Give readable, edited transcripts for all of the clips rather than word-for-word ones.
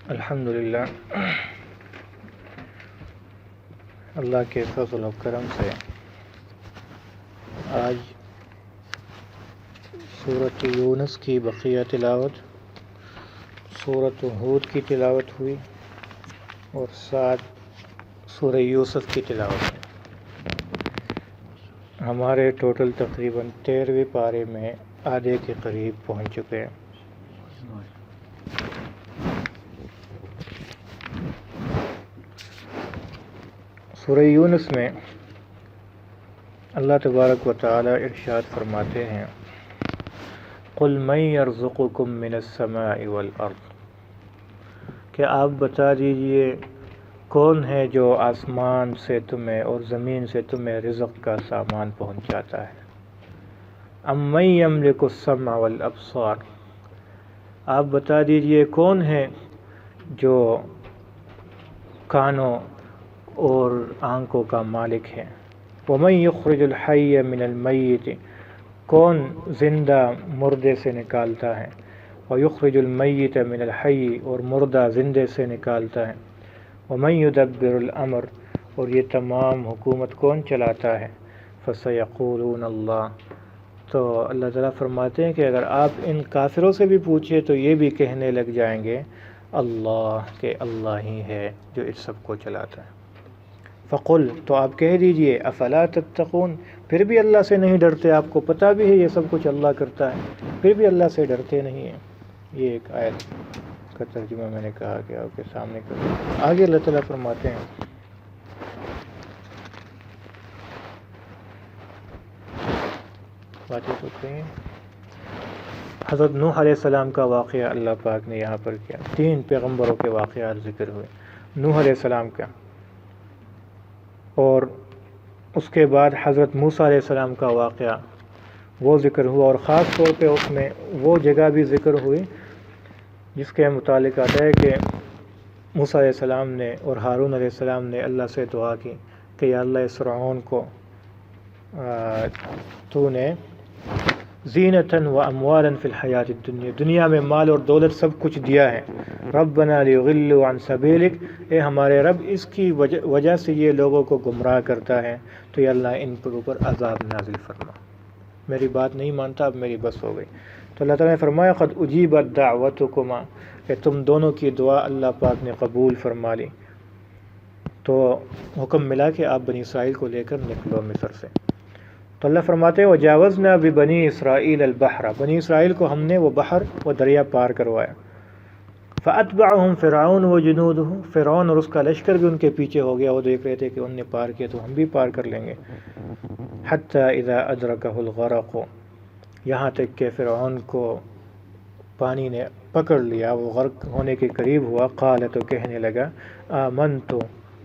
الحمدللہ، اللہ کے فضل و کرم سے آج سورۃ یونس کی بقیہ تلاوت، سورۃ ہود کی تلاوت ہوئی اور ساتھ سورہ یوسف کی تلاوت ہوئی۔ ہمارے ٹوٹل تقریباً 13ویں پارے میں آدھے کے قریب پہنچ چکے ہیں۔ سورہ یونس میں اللہ تبارک و تعالی ارشاد فرماتے ہیں، قُلْ مَن يَرْزُقُكُم مِّنَ السَّمَاءِ وَالْأَرْضِ، کہ آپ بتا دیجئے کون ہے جو آسمان سے تمہیں اور زمین سے تمہیں رزق کا سامان پہنچاتا ہے۔ أَمَّن يَمْلِكُ السَّمْعَ وَالْأَبْصَارَ، آپ بتا دیجئے کون ہے جو کانوں اور آنکھوں کا مالک ہے۔ وَمَن يُخْرِجُ الْحَيَّ مِنَ الْمَيِّتِ، کون زندہ مردے سے نکالتا ہے۔ وَيُخْرِجُ الْمَيِّتَ مِنَ الْحَيِّ، اور مردہ زندے سے نکالتا ہے۔ وَمَن يُدَبِّرُ الْأَمْرَ، اور یہ تمام حکومت کون چلاتا ہے۔ فَسَيَقُولُونَ اللَّهُ، تو اللہ تعالیٰ فرماتے ہیں کہ اگر آپ ان کافروں سے بھی پوچھے تو یہ بھی کہنے لگ جائیں گے اللہ، کہ اللہ ہی ہے جو اس سب کو چلاتا ہے۔ فَقُلْ، تو آپ کہہ دیجئے أَفَلَا تَتَّقُونَ، پھر بھی اللہ سے نہیں ڈرتے، آپ کو پتہ بھی ہے یہ سب کچھ اللہ کرتا ہے، پھر بھی اللہ سے ڈرتے نہیں ہیں۔ یہ ایک آیت کا ترجمہ میں نے کہا کہ آپ کے سامنے کروں۔ آگے اللہ تعالیٰ فرماتے ہیں، باتیں تو کہیں حضرت نوح علیہ السلام کا واقعہ اللہ پاک نے یہاں پر کیا۔ 3 پیغمبروں کے واقعات ذکر ہوئے، نوح علیہ السلام کا، اور اس کے بعد حضرت موسیٰ علیہ السلام کا واقعہ وہ ذکر ہوا، اور خاص طور پہ اس میں وہ جگہ بھی ذکر ہوئی جس کے متعلق آتا ہے کہ موسیٰ علیہ السلام نے اور ہارون علیہ السلام نے اللہ سے دعا کی کہ یا اللہ اس فرعون کو تو نے زینتاً و اموالاً فی الحیات الدنیا، دنیا میں مال اور دولت سب کچھ دیا ہے۔ ربنا لیضلوا عن سبیلک، اے ہمارے رب اس کی وجہ سے یہ لوگوں کو گمراہ کرتا ہے، تو یا اللہ ان پر اوپر عذاب نازل فرما، میری بات نہیں مانتا، اب میری بس ہو گئی۔ تو اللہ تعالیٰ نے فرمایا قد اجیبت دعوتکما، کہ تم دونوں کی دعا اللہ پاک نے قبول فرما لی، تو حکم ملا کہ آپ بنی اسرائیل کو لے کر نکلو مصر سے۔ تو اللہ فرماتے ہیں وجاوزنا ببنی اسرائیل البحر، بنی اسرائیل کو ہم نے وہ بحر و دریا پار کروایا۔ فاتبعهم فرعون وجنودہ، فرعون اور اس کا لشکر بھی ان کے پیچھے ہو گیا، وہ دیکھ رہے تھے کہ انہوں نے پار کیا تو ہم بھی پار کر لیں گے۔ حتی اذا ادرکہ الغرق، یہاں تک کہ فرعون کو پانی نے پکڑ لیا، وہ غرق ہونے کے قریب ہوا، قال، تو کہنے لگا آمنت،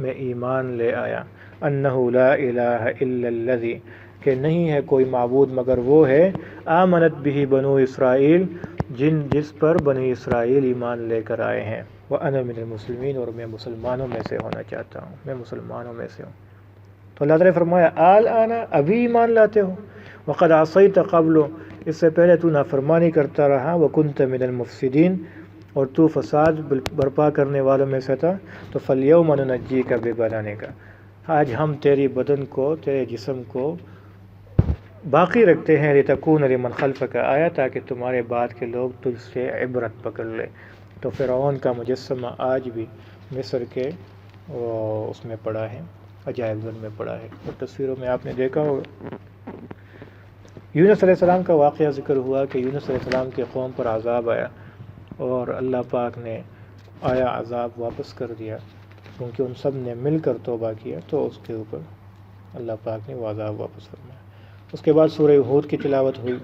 میں ایمان لے آیا، انہ لا الہ الا الذی، کہ نہیں ہے کوئی معبود مگر وہ ہے، آمنت بہ بنو اسرائیل، جس پر بنی اسرائیل ایمان لے کر آئے ہیں، وَأَنَا مِنَ الْمُسْلِمِينَ، اور میں مسلمانوں میں سے ہونا چاہتا ہوں، میں مسلمانوں میں سے ہوں۔ تو اللہ تعالیٰ نے فرمایا الآن، ابھی ایمان لاتے ہو، وَقَدْ عَصَيْتَ قَبْلُ، اس سے پہلے تو نافرمانی کرتا رہا، وَكُنْتَ مِنَ الْمُفْسِدِينَ، اور تو فساد برپا کرنے والوں میں سے تھا، تو فَالْيَوْمَ نُنَجِّيكَ بِبَدَنِكَ، آج ہم تیری بدن کو، تیرے جسم کو باقی رکھتے ہیں، لِتَكُونَ لِمَنْ خَلْفَكَ آیا، تاکہ تمہارے بعد کے لوگ تجھ سے عبرت پکڑ لے۔ تو فرعون کا مجسمہ آج بھی مصر کے اس میں پڑا ہے، عجائب گھر میں پڑا ہے، اور تصویروں میں آپ نے دیکھا ہوگا۔ یونس علیہ السلام کا واقعہ ذکر ہوا کہ یونس علیہ السلام کے قوم پر عذاب آیا، اور اللہ پاک نے آیا عذاب واپس کر دیا، کیونکہ ان سب نے مل کر توبہ کیا، تو اس کے اوپر اللہ پاک نے وہ عذاب واپس فرمایا۔ اس کے بعد سورہ ہود کی تلاوت ہوئی،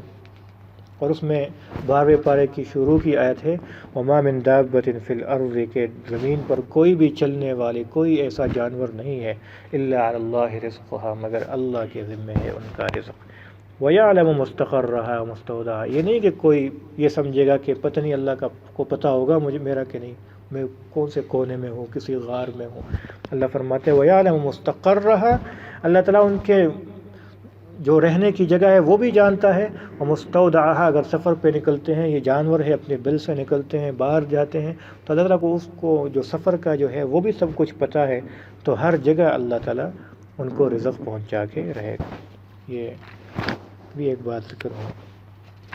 اور اس میں 12ویں پارے کی شروع کی آیت ہے وَمَا مِن دَابَّةٍ فِي الْأَرْضِ، کہ زمین پر کوئی بھی چلنے والی، کوئی ایسا جانور نہیں ہے، إِلَّا عَلَى اللَّهِ رِزْقُهَا، مگر اللہ کے ذمہ ہے ان کا رزق۔ وَيَعْلَمُ مُسْتَقَرَّهَا وَمُسْتَوْدَعَهَا، یہ نہیں کہ کوئی یہ سمجھے گا کہ پتہ نہیں اللہ کو پتہ ہوگا مجھے میرا کہ نہیں، میں کون سے کونے میں ہوں، کسی غار میں ہوں۔ اللہ فرماتے ہیں وَيَعْلَمُ مُسْتَقَرَّهَا، اللہ تعالیٰ ان کے جو رہنے کی جگہ ہے وہ بھی جانتا ہے، اور مستودعہا اگر سفر پہ نکلتے ہیں، یہ جانور ہے اپنے بل سے نکلتے ہیں باہر جاتے ہیں، تو اللہ تعالیٰ کو اس کو جو سفر کا جو ہے وہ بھی سب کچھ پتہ ہے، تو ہر جگہ اللہ تعالیٰ ان کو رزق پہنچا کے رہے گا۔ یہ بھی ایک بات ذکر ہوا۔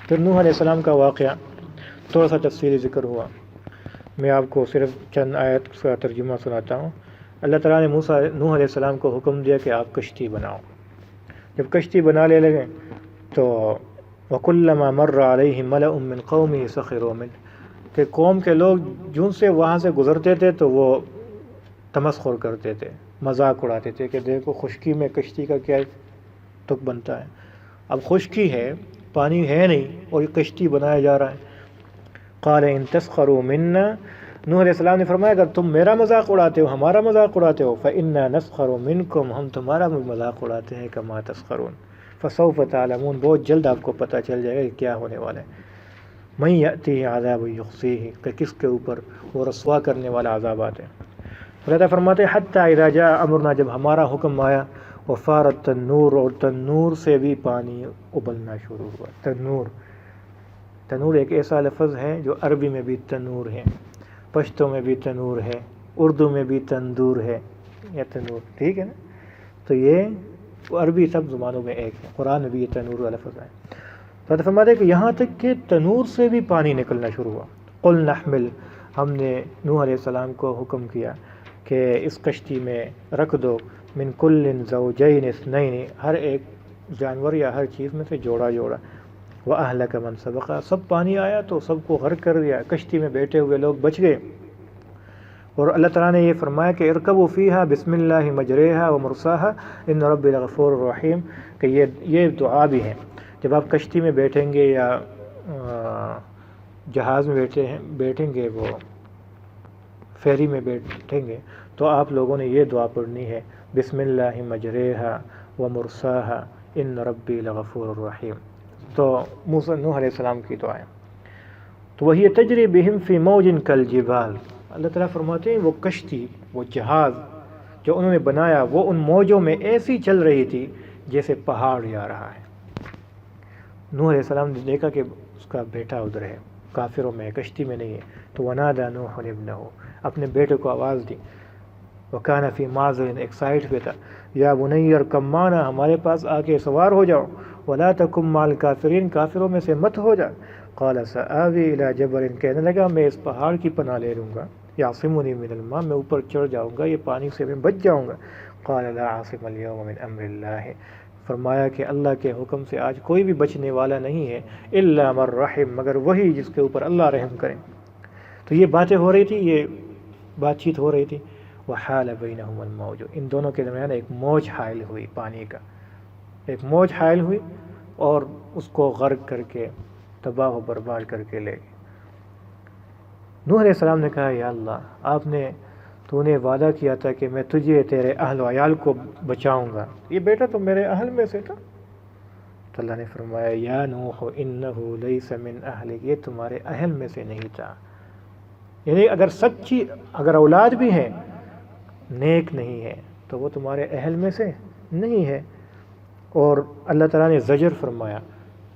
پھر نوح علیہ السلام کا واقعہ تھوڑا سا تفصیلی ذکر ہوا، میں آپ کو صرف چند آیت کا ترجمہ سناتا ہوں۔ اللہ تعالیٰ نے نوح علیہ السلام کو حکم دیا کہ آپ کشتی بناؤ۔ جب کشتی بنانے لگے تو وَكُلَّمَا مَرَّ عَلَيْهِ مَلَأٌ مِّن قَوْمِهِ سَخِرُوا مِنْهُ، کہ قوم کے لوگ جون سے وہاں سے گزرتے تھے تو وہ تمسخر کرتے تھے، مذاق اڑاتے تھے کہ دیکھو خشکی میں کشتی کا کیا تک بنتا ہے۔ اب خشکی ہے، پانی ہے نہیں، اور یہ کشتی بنایا جا رہا ہے۔ قَالَ إِن تَسْخَرُوا مِنَّا، نوح علیہ السلام نے فرمایا اگر تم میرا مذاق اڑاتے ہو، ہمارا مذاق اڑاتے ہو، فَإِنَّا نَسْخَرُ مِنْكُمْ، ہم تمہارا مذاق اڑاتے ہیں، كَمَا تَسْخَرُونَ فَسَوْفَ تَعْلَمُونَ، بہت جلد آپ کو پتہ چل جائے گا کہ کیا ہونے والا ہے۔ مَن يَأْتِهِ عَذَابٌ يُخْزِيهِ، کہ کس کے اوپر وہ رسوا کرنے والا عذاب آتے ہیں۔ اللہ تعالیٰ فرماتے ہیں حَتَّى إِذَا جَاءَ أَمْرُنَا، جب ہمارا حکم آیا، وَفَارَ التَّنُّورُ، اور تنور سے بھی پانی ابلنا شروع ہوا۔ تنور ایک ایسا لفظ ہے جو عربی میں بھی تنور ہے، پشتو میں بھی تنور ہے، اردو میں بھی تندور ہے یا تنور، ٹھیک ہے نا؟ تو یہ عربی سب زبانوں میں ایک ہے، قرآن میں بھی یہ تنور کا لفظ ہے۔ تو فرماتے ہیں کہ یہاں تک کہ تنور سے بھی پانی نکلنا شروع ہوا۔ قل نحمل، ہم نے نوح علیہ السلام کو حکم کیا کہ اس کشتی میں رکھ دو من کل زوجین اثنین، ہر ایک جانور یا ہر چیز میں سے جوڑا جوڑا، وَأَهْلَكَ مَنْ سَبَقَ، سب پانی آیا تو سب کو غرق کر دیا، کشتی میں بیٹھے ہوئے لوگ بچ گئے۔ اور اللہ تعالیٰ نے یہ فرمایا کہ ارکبوا فیہا بسم اللہ مجریہا ومرساہا ان ربی لغفور الرحیم، کہ یہ دعا بھی ہے جب آپ کشتی میں بیٹھیں گے یا جہاز میں بیٹھیں گے، وہ فیری میں بیٹھیں گے، تو آپ لوگوں نے یہ دعا پڑھنی ہے بسم اللہ مجریہا ومرساہا ان ربی لغفور الرحیم۔ تو نوح علیہ السلام کی دعائیں، تو وہی تجری بہم فی موج کالجبال، اللہ تعالیٰ فرماتے ہیں وہ کشتی، وہ جہاز جو انہوں نے بنایا وہ ان موجوں میں ایسی چل رہی تھی جیسے پہاڑ جا رہا ہے۔ نوح علیہ السلام نے دیکھا کہ اس کا بیٹا ادھر ہے، کافروں میں، کشتی میں نہیں ہے، تو ونادى نوح ابنہ، اپنے بیٹے کو آواز دی، وکان فی معزل، ایک سائٹ پہ تھا، یا بنی ارکب معنا، ہمارے پاس آ کے سوار ہو جاؤ، ولا تکن مع الکافرین، کافروں میں سے مت ہو جا۔ قال سآوی الی جبل، کہنے لگا میں اس پہاڑ کی پناہ لے لوں گا، یعصمنی من الماء، میں اوپر چڑھ جاؤں گا، یہ پانی سے میں بچ جاؤں گا۔ قال لا عاصم اليوم من امر اللہ، فرمایا کہ اللہ کے حکم سے آج کوئی بھی بچنے والا نہیں ہے، الا من رحم، مگر وہی جس کے اوپر اللہ رحم کرے۔ تو یہ باتیں ہو رہی تھی، یہ بات چیت ہو رہی تھی، وحال بینہم الموج، ان دونوں کے درمیان ایک موج حائل ہوئی، پانی کا ایک موج حائل ہوئی اور اس کو غرق کر کے تباہ و برباد کر کے لے گئی۔ نوح علیہ السلام نے کہا یا اللہ، تو نے وعدہ کیا تھا کہ میں تجھے تیرے اہل و عیال کو بچاؤں گا، یہ بیٹا تو میرے اہل میں سے تھا۔ تو اللہ نے فرمایا یا نوح انہ لیس من اہلک، یہ تمہارے اہل میں سے نہیں تھا، یعنی اگر اولاد بھی ہے نیک نہیں ہے تو وہ تمہارے اہل میں سے نہیں ہے۔ اور اللہ تعالیٰ نے زجر فرمایا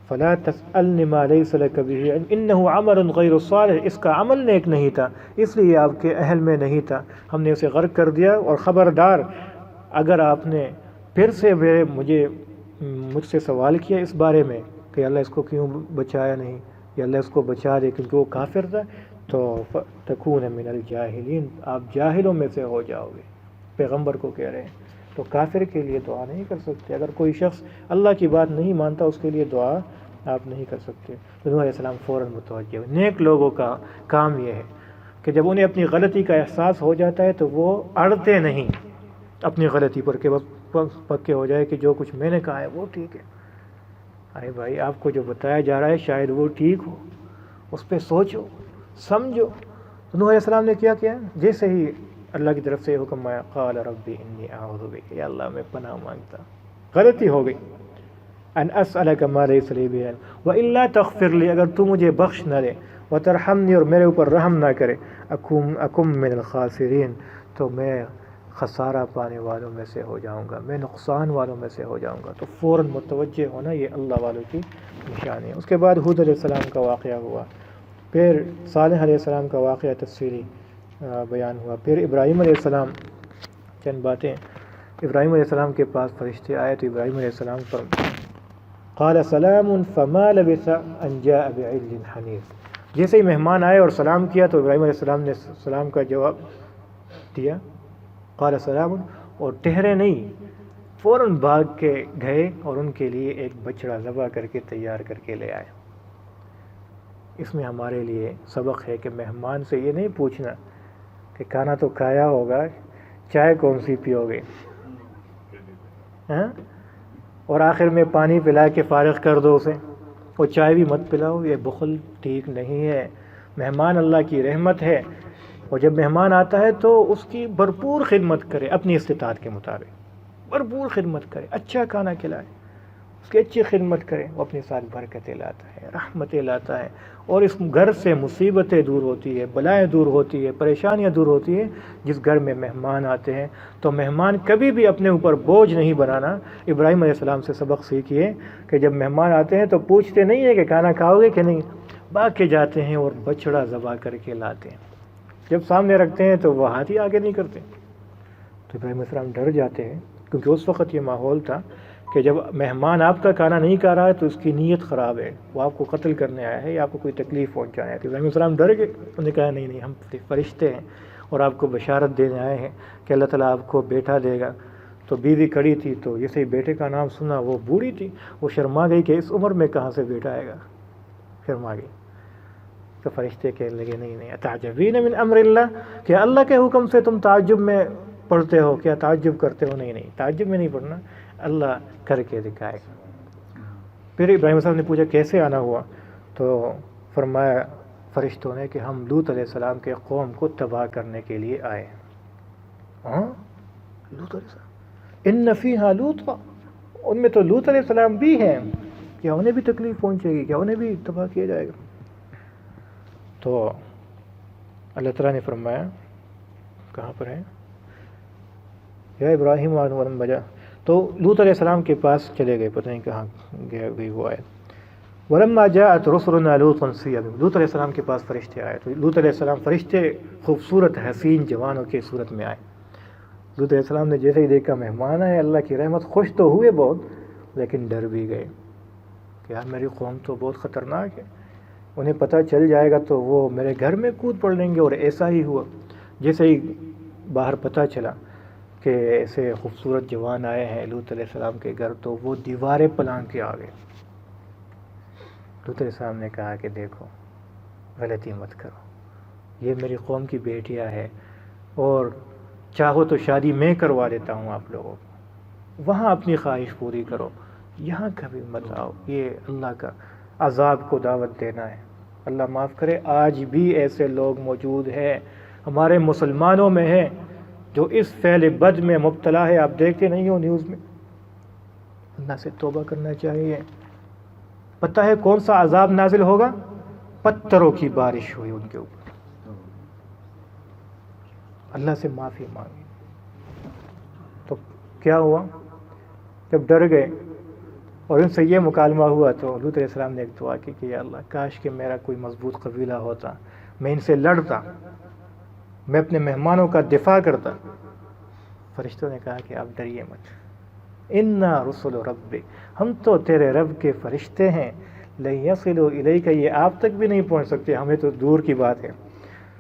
فلا تسألنی ما لیس لک بہ علم انہ عمل غیر صالح، اس کا عمل نیک نہیں تھا اس لیے آپ کے اہل میں نہیں تھا، ہم نے اسے غرق کر دیا۔ اور خبردار اگر آپ نے پھر سے مجھ سے سوال کیا اس بارے میں کہ اللہ اس کو کیوں بچایا نہیں، یا اللہ اس کو بچا دے کیونکہ وہ کافر تھا، تو تکون من الجاہلین، آپ جاہلوں میں سے ہو جاؤ گے، پیغمبر کو کہہ رہے ہیں۔ تو کافر کے لیے دعا نہیں کر سکتے، اگر کوئی شخص اللہ کی بات نہیں مانتا اس کے لیے دعا آپ نہیں کر سکتے۔ تو نوح علیہ السلام فوراً متوجہ ہوئے۔ نیک لوگوں کا کام یہ ہے کہ جب انہیں اپنی غلطی کا احساس ہو جاتا ہے تو وہ اڑتے نہیں اپنی غلطی پر کہ پکے ہو جائے کہ جو کچھ میں نے کہا ہے وہ ٹھیک ہے۔ ارے بھائی آپ کو جو بتایا جا رہا ہے شاید وہ ٹھیک ہو، اس پہ سوچو سمجھو۔ تو نوح علیہ السلام نے کیا جیسے ہی اللہ کی طرف سے حکم آیا قال ربی انی اعوذ بک، یا اللہ میں پناہ مانگتا، غلطی ہو گئی، ان اسألک ما لیس لی بہ علم والا تغفر لی، اگر تو مجھے بخش نہ دے، وترحمنی، اور میرے اوپر رحم نہ کرے، اکم من الخاسرین، تو میں خسارہ پانے والوں میں سے ہو جاؤں گا، میں نقصان والوں میں سے ہو جاؤں گا۔ تو فوراً متوجہ ہونا یہ اللہ والوں کی نشانی ہے۔ اس کے بعد ہود علیہ السلام کا واقعہ ہوا، پھر صالح علیہ السلام کا واقعہ تفصیلی بیان ہوا، پھر ابراہیم علیہ السلام چند باتیں۔ ابراہیم علیہ السلام کے پاس فرشتے آئے تو ابراہیم علیہ السلام پر قال سلام فما لبث ان جاء بعجل حنیذ، جیسے ہی مہمان آئے اور سلام کیا تو ابراہیم علیہ السلام نے سلام کا جواب دیا، قال سلام، اور ٹھہرے نہیں، فوراً بھاگ کے گئے اور ان کے لیے ایک بچڑا ذبح کر کے تیار کر کے لے آئے۔ اس میں ہمارے لیے سبق ہے کہ مہمان سے یہ نہیں پوچھنا کہ کھانا تو کھایا ہوگا، چائے کون سی پیو گے، اور آخر میں پانی پلا کے فارغ کر دو اسے، اور چائے بھی مت پلاؤ، یہ بخل ٹھیک نہیں ہے۔ مہمان اللہ کی رحمت ہے، اور جب مہمان آتا ہے تو اس کی بھرپور خدمت کرے، اپنی استطاعت کے مطابق بھرپور خدمت کرے، اچھا کھانا کھلائے، اس کی اچھی خدمت کرے، وہ اپنے ساتھ برکتیں لاتا ہے، رحمتیں لاتا ہے، اور اس گھر سے مصیبتیں دور ہوتی ہے، بلائیں دور ہوتی ہے، پریشانیاں دور ہوتی ہیں۔ جس گھر میں مہمان آتے ہیں تو مہمان کبھی بھی اپنے اوپر بوجھ نہیں بنانا۔ ابراہیم علیہ السلام سے سبق سیکھیے کہ جب مہمان آتے ہیں تو پوچھتے نہیں ہیں کہ کھانا کھاؤ گے کہ نہیں، بھاگ کے جاتے ہیں اور بچڑا ذبح کر کے لاتے ہیں۔ جب سامنے رکھتے ہیں تو وہ ہاتھ ہی آگے نہیں کرتے، تو ابراہیم علیہ السلام ڈر جاتے ہیں، کیونکہ اس وقت یہ ماحول تھا کہ جب مہمان آپ کا کھانا نہیں کھا رہا ہے تو اس کی نیت خراب ہے، وہ آپ کو قتل کرنے آیا ہے یا آپ کو کوئی تکلیف پہنچانا ہے۔ تو ابراہیم علیہ السلام ڈر گئے، انہوں نے کہا نہیں نہیں، ہم فرشتے ہیں اور آپ کو بشارت دینے آئے ہیں کہ اللہ تعالیٰ آپ کو بیٹا دے گا۔ تو بیوی کھڑی تھی، تو جیسے ہی بیٹے کا نام سنا، وہ بوڑھی تھی، وہ شرما گئی کہ اس عمر میں کہاں سے بیٹا آئے گا، شرما گئی۔ تو فرشتے کہنے لگے نہیں نہیں، اتعجبین من امر اللہ، کہ اللہ کے حکم سے تم تعجب میں پڑھتے ہو، کیا تعجب کرتے ہو؟ نہیں نہیں، تعجب میں نہیں پڑھنا، اللہ کر کے دکھائے گا۔ پھر ابراہیم صاحب نے پوچھا کیسے آنا ہوا، تو فرمایا فرشتوں نے کہ ہم لوط علیہ السلام کے قوم کو تباہ کرنے کے لیے آئے۔ ہاں، لوط علیہ السلام، ان فیہا لوط، ان میں تو لوط علیہ السلام بھی ہیں، کیا انہیں بھی تکلیف پہنچے گی، کیا انہیں بھی تباہ کیا جائے گا؟ تو اللہ تعالیٰ نے فرمایا، کہاں پر ہے، یا ابراہیم ولم بجا، تو لوط علیہ السلام کے پاس چلے گئے، پتہ نہیں کہاں گئی وہ آیت۔ ولما جاءت رسلنا لوطا سیئ بهم، لوط علیہ السلام کے پاس فرشتے آئے، تو لوط علیہ السلام فرشتے خوبصورت حسین جوانوں کی صورت میں آئے۔ لوط علیہ السلام نے جیسے ہی دیکھا مہمان آئے، اللہ کی رحمت، خوش تو ہوئے بہت، لیکن ڈر بھی گئے کہ یار میری قوم تو بہت خطرناک ہے، انہیں پتہ چل جائے گا تو وہ میرے گھر میں کود پڑ لیں گے۔ اور ایسا ہی ہوا، جیسے ہی باہر پتہ چلا کہ ایسے خوبصورت جوان آئے ہیں لوط علیہ السلام کے گھر، تو وہ دیواریں پلانگ کے آ گئے۔ لوط علیہ السلام نے کہا کہ دیکھو غلطی مت کرو، یہ میری قوم کی بیٹیاں ہے، اور چاہو تو شادی میں کروا دیتا ہوں آپ لوگوں کو، وہاں اپنی خواہش پوری کرو، یہاں کبھی مت آؤ، یہ اللہ کا عذاب کو دعوت دینا ہے۔ اللہ معاف کرے، آج بھی ایسے لوگ موجود ہیں ہمارے مسلمانوں میں ہیں جو اس فعل بد میں مبتلا ہے، آپ دیکھتے نہیں ہو نیوز میں۔ اللہ سے توبہ کرنا چاہیے۔ پتہ ہے کون سا عذاب نازل ہوگا؟ پتھروں کی بارش ہوئی ان کے اوپر، اللہ سے معافی مانگی۔ تو کیا ہوا؟ جب ڈر گئے اور ان سے یہ مکالمہ ہوا تو لوط علیہ السلام نے ایک دعا کی کہ یا اللہ کاش کہ میرا کوئی مضبوط قبیلہ ہوتا، میں ان سے لڑتا، میں اپنے مہمانوں کا دفاع کرتا۔ فرشتوں نے کہا کہ آپ ڈریے مت، انا رسل ربک، ہم تو تیرے رب کے فرشتے ہیں، لن یصلوا الیک، یہ آپ تک بھی نہیں پہنچ سکتے، ہمیں تو دور کی بات ہے۔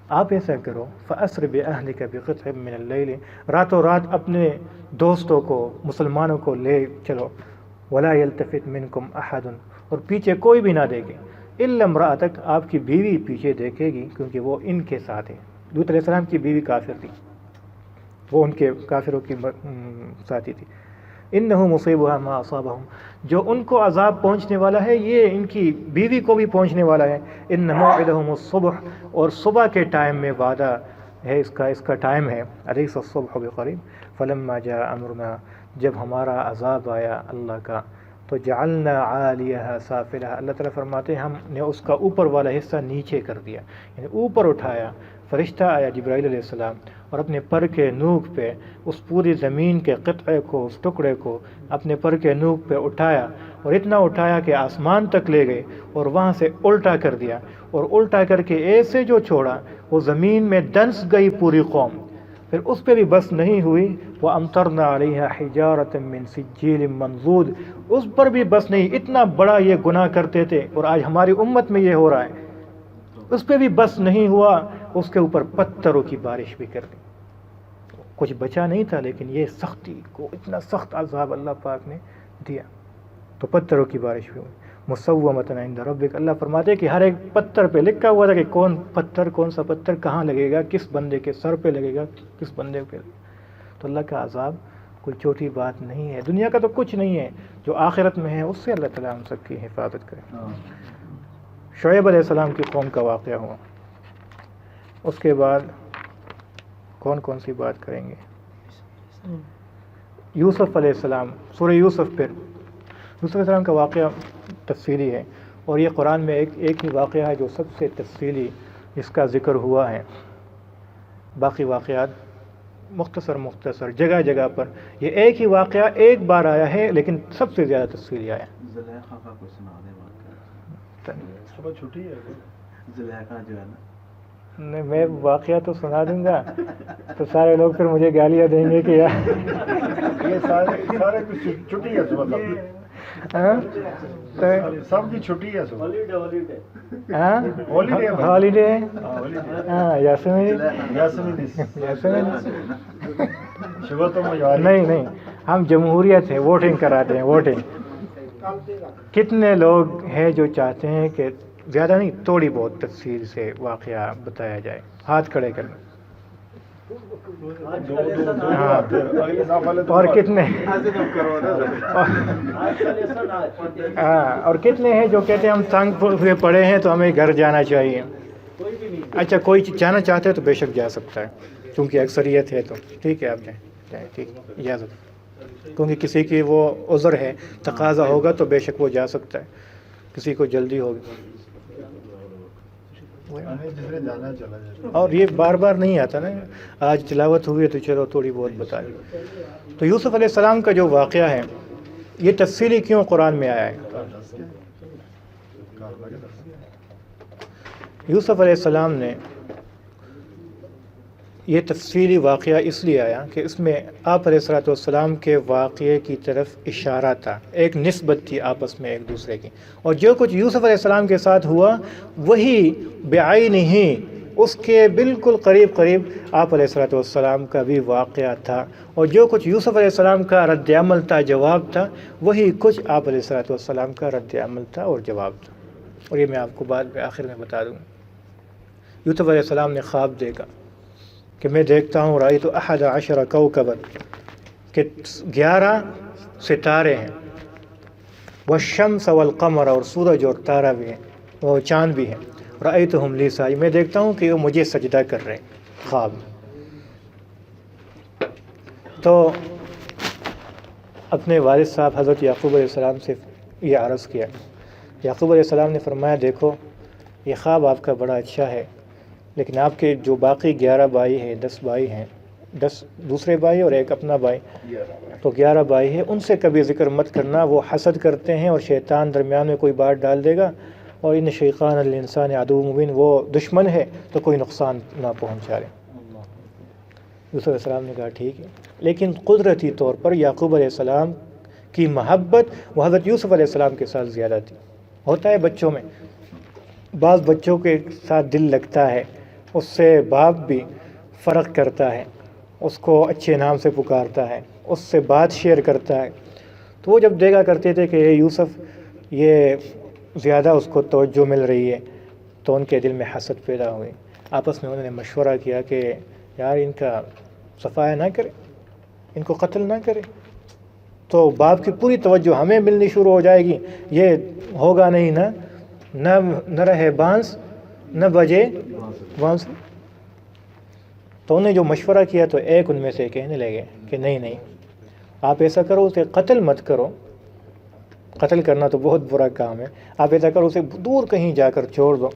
آپ ایسا کرو، فاسر باہلک بقطع من اللیل، راتوں رات اپنے دوستوں کو، مسلمانوں کو لے چلو، ولا یلتفت منکم احد، اور پیچھے کوئی بھی نہ دیکھے، الا امرأتک، آپ کی بیوی پیچھے دیکھے گی کیونکہ وہ ان کے ساتھ ہے۔ لوط علیہ السلام کی بیوی کافر تھی، وہ ان کے کافروں کی ساتھی تھی۔ انہ مصیبھا ما اصابہم، جو ان کو عذاب پہنچنے والا ہے یہ ان کی بیوی کو بھی پہنچنے والا ہے۔ ان موعدہم الصبح، اور صبح کے ٹائم میں وعدہ ہے، اس کا ٹائم ہے، الیس الصبح بقریب، فلما جاء امرنا، جب ہمارا عذاب آیا اللہ کا، تو جعلنا عالیہا سافلہا، اللہ تعالیٰ فرماتے ہیں ہم نے اس کا اوپر والا حصہ نیچے کر دیا، یعنی اوپر اٹھایا، فرشتہ آیا جبرائیل علیہ السلام اور اپنے پر کے نوک پہ اس پوری زمین کے قطعے کو، اس ٹکڑے کو اپنے پر کے نوک پہ اٹھایا، اور اتنا اٹھایا کہ آسمان تک لے گئے اور وہاں سے الٹا کر دیا، اور الٹا کر کے ایسے جو چھوڑا وہ زمین میں دنس گئی پوری قوم۔ پھر اس پہ بھی بس نہیں ہوئی، وَأَمْطَرْنَا عَلَيْهَا حِجَارَةً مِّن سِجِّيلٍ مَّنضُودٍ، اس پر بھی بس نہیں، اتنا بڑا یہ گناہ کرتے تھے اور آج ہماری امت میں یہ ہو رہا ہے، اس پہ بھی بس نہیں ہوا، اس کے اوپر پتھروں کی بارش بھی کر دی، کچھ بچا نہیں تھا، لیکن یہ سختی کو اتنا سخت عذاب اللہ پاک نے دیا، تو پتھروں کی بارش بھی ہوئی۔ مصومۃ عند ربک، اللہ فرماتے کہ ہر ایک پتھر پہ لکھا ہوا تھا کہ کون سا پتھر کہاں لگے گا، کس بندے کے سر پہ لگے گا، کس بندے پہ۔ تو اللہ کا عذاب کوئی چھوٹی بات نہیں ہے، دنیا کا تو کچھ نہیں ہے، جو آخرت میں ہے اس سے اللہ تعالیٰ ہم سب کی حفاظت کرے۔ شعیب علیہ السلام کی قوم کا واقعہ ہوا، اس کے بعد کون سی بات کریں گے؟ یوسف علیہ السلام، سورہ یوسف۔ پھر یوسف علیہ السلام کا واقعہ تفصیلی ہے، اور یہ قرآن میں ایک ہی واقعہ ہے جو سب سے تفصیلی اس کا ذکر ہوا ہے، باقی واقعات مختصر جگہ جگہ پر، یہ ایک ہی واقعہ ایک بار آیا ہے لیکن سب سے زیادہ تفصیلی آیا ہے۔ زلیخا کا کوئی سنا دے واقعہ، صبح چھٹی ہے زلیخا جو ہے نا، نہیں میں واقعہ تو سنا دوں گا تو سارے لوگ پھر مجھے گالیاں دیں گے کہ یار یہ سارے کچھ چھٹی ہے صبح، سب کی چھٹی ہے صبح، ہالیڈے ہے، ہاں یاسمین صبح تو نہیں ہم جمہوریت ہے، ووٹنگ کراتے ہیں، ووٹنگ۔ کتنے لوگ ہیں جو چاہتے ہیں کہ زیادہ نہیں تھوڑی بہت تفصیل سے واقعہ بتایا جائے؟ ہاتھ کھڑے کرنا۔ ہاں، اور کتنے اور کتنے ہیں جو کہتے ہیں ہم تنگ ہوئے پڑے ہیں تو ہمیں گھر جانا چاہیے؟ اچھا، کوئی جانا چاہتے ہے تو بے شک جا سکتا ہے، کیونکہ اکثریت ہے تو ٹھیک ہے، آپ جائیں، ٹھیک، اجازت، کیونکہ کسی کی وہ عذر ہے، تقاضا ہوگا تو بے شک وہ جا سکتا ہے، کسی کو جلدی ہوگی، اور یہ بار بار نہیں آتا نا، آج تلاوت ہوئی تو چلو تھوڑی بہت بتا دیں۔ تو یوسف علیہ السلام کا جو واقعہ ہے یہ تفصیلی کیوں قرآن میں آیا ہے؟ یوسف علیہ السلام نے یہ تفصیلی واقعہ اس لیے آیا کہ اس میں آپ علیہ الصلوۃ والسلام کے واقعے کی طرف اشارہ تھا، ایک نسبت تھی آپس میں ایک دوسرے کی، اور جو کچھ یوسف علیہ السلام کے ساتھ ہوا وہی بعینہ اس کے بالکل قریب آپ علیہ الصلوۃ والسلام کا بھی واقعہ تھا، اور جو کچھ یوسف علیہ السلام کا رد عمل تھا، جواب تھا، وہی کچھ آپ علیہ الصلوۃ والسلام کا رد عمل تھا اور جواب تھا، اور یہ میں آپ کو بعد میں آخر میں بتا دوں۔ یوسف علیہ السلام نے خواب دیکھا کہ میں دیکھتا ہوں رأیت 11 کوكبا، کہ 11 ستارے ہیں، والشمس والقمر، اور سورج اور تارہ بھی ہیں، وہ چاند بھی ہیں، رأیتهم لی ساجدین، میں دیکھتا ہوں کہ وہ مجھے سجدہ کر رہے ہیں خواب۔ تو اپنے والد صاحب حضرت یعقوب علیہ السلام سے یہ عرض کیا، یعقوب علیہ السلام نے فرمایا دیکھو یہ خواب آپ کا بڑا اچھا ہے، لیکن آپ کے جو باقی 11 بھائی ہیں، 10 بھائی ہیں، 10 دوسرے بھائی اور ایک اپنا بھائی، تو 11 بھائی ہیں، ان سے کبھی ذکر مت کرنا، وہ حسد کرتے ہیں اور شیطان درمیان میں کوئی بات ڈال دے گا، اور ان شیطان الانسان عدو مبین، وہ دشمن ہے تو کوئی نقصان نہ پہنچا لے۔ یوسف علیہ السلام نے کہا ٹھیک ہے، لیکن قدرتی طور پر یعقوب علیہ السلام کی محبت وہ حضرت یوسف علیہ السلام کے ساتھ زیادہ تھی۔ ہوتا ہے بچوں میں، بعض بچوں کے ساتھ دل لگتا ہے، اس سے باپ بھی فرق کرتا ہے، اس کو اچھے نام سے پکارتا ہے، اس سے بات شیئر کرتا ہے، تو وہ جب دیکھا کرتے تھے کہ یہ یوسف یہ زیادہ اس کو توجہ مل رہی ہے تو ان کے دل میں حسد پیدا ہوئی، آپس میں انہوں نے مشورہ کیا کہ یار ان کا صفایا نہ کرے، ان کو قتل نہ کرے، تو باپ کی پوری توجہ ہمیں ملنی شروع ہو جائے گی، یہ ہوگا نہیں نا، نہ رہے بانس نہ بجے بانس۔ تو انہیں جو مشورہ کیا تو ایک ان میں سے کہنے لگے کہ نہیں آپ ایسا کرو، اسے قتل مت کرو، قتل کرنا تو بہت برا کام ہے، آپ ایسا کرو اسے دور کہیں جا کر چھوڑ دو،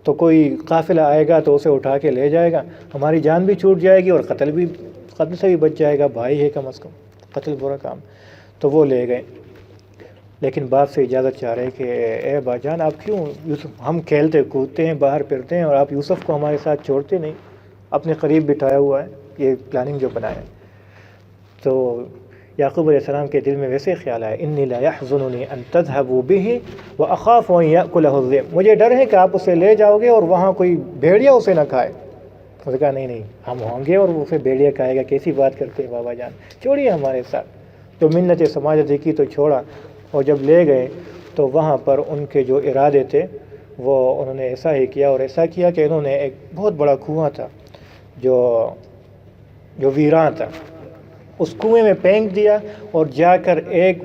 تو کوئی قافلہ آئے گا تو اسے اٹھا کے لے جائے گا، ہماری جان بھی چھوٹ جائے گی اور قتل سے بھی بچ جائے گا، بھائی ہے کم از کم، قتل برا کام۔ تو وہ لے گئے، لیکن باپ سے اجازت چاہ رہے کہ اے با جان آپ کیوں یوسف، ہم کھیلتے کودتے ہیں باہر پھرتے ہیں اور آپ یوسف کو ہمارے ساتھ چھوڑتے نہیں، اپنے قریب بٹھایا ہوا ہے، یہ پلاننگ جو بنایا ہے۔ تو یعقوب علیہ السلام کے دل میں ویسے خیال آیا، انی لا یحزننی ان تذهبوا به واخاف ان یاکلہ الذئب، مجھے ڈر ہے کہ آپ اسے لے جاؤ گے اور وہاں کوئی بھیڑیا اسے نہ کھائے۔ اس نے کہا نہیں ہم ہوں گے اور اسے بھیڑیا کھائے گا، کیسی بات کرتے ہیں بابا جان، چھوڑیے ہمارے ساتھ۔ تو منت سماجت کی تو چھوڑا، اور جب لے گئے تو وہاں پر ان کے جو ارادے تھے وہ انہوں نے ایسا ہی کیا، اور ایسا کیا کہ انہوں نے ایک بہت بڑا کنواں تھا جو ویراں تھا، اس کنویں میں پھینک دیا اور جا کر ایک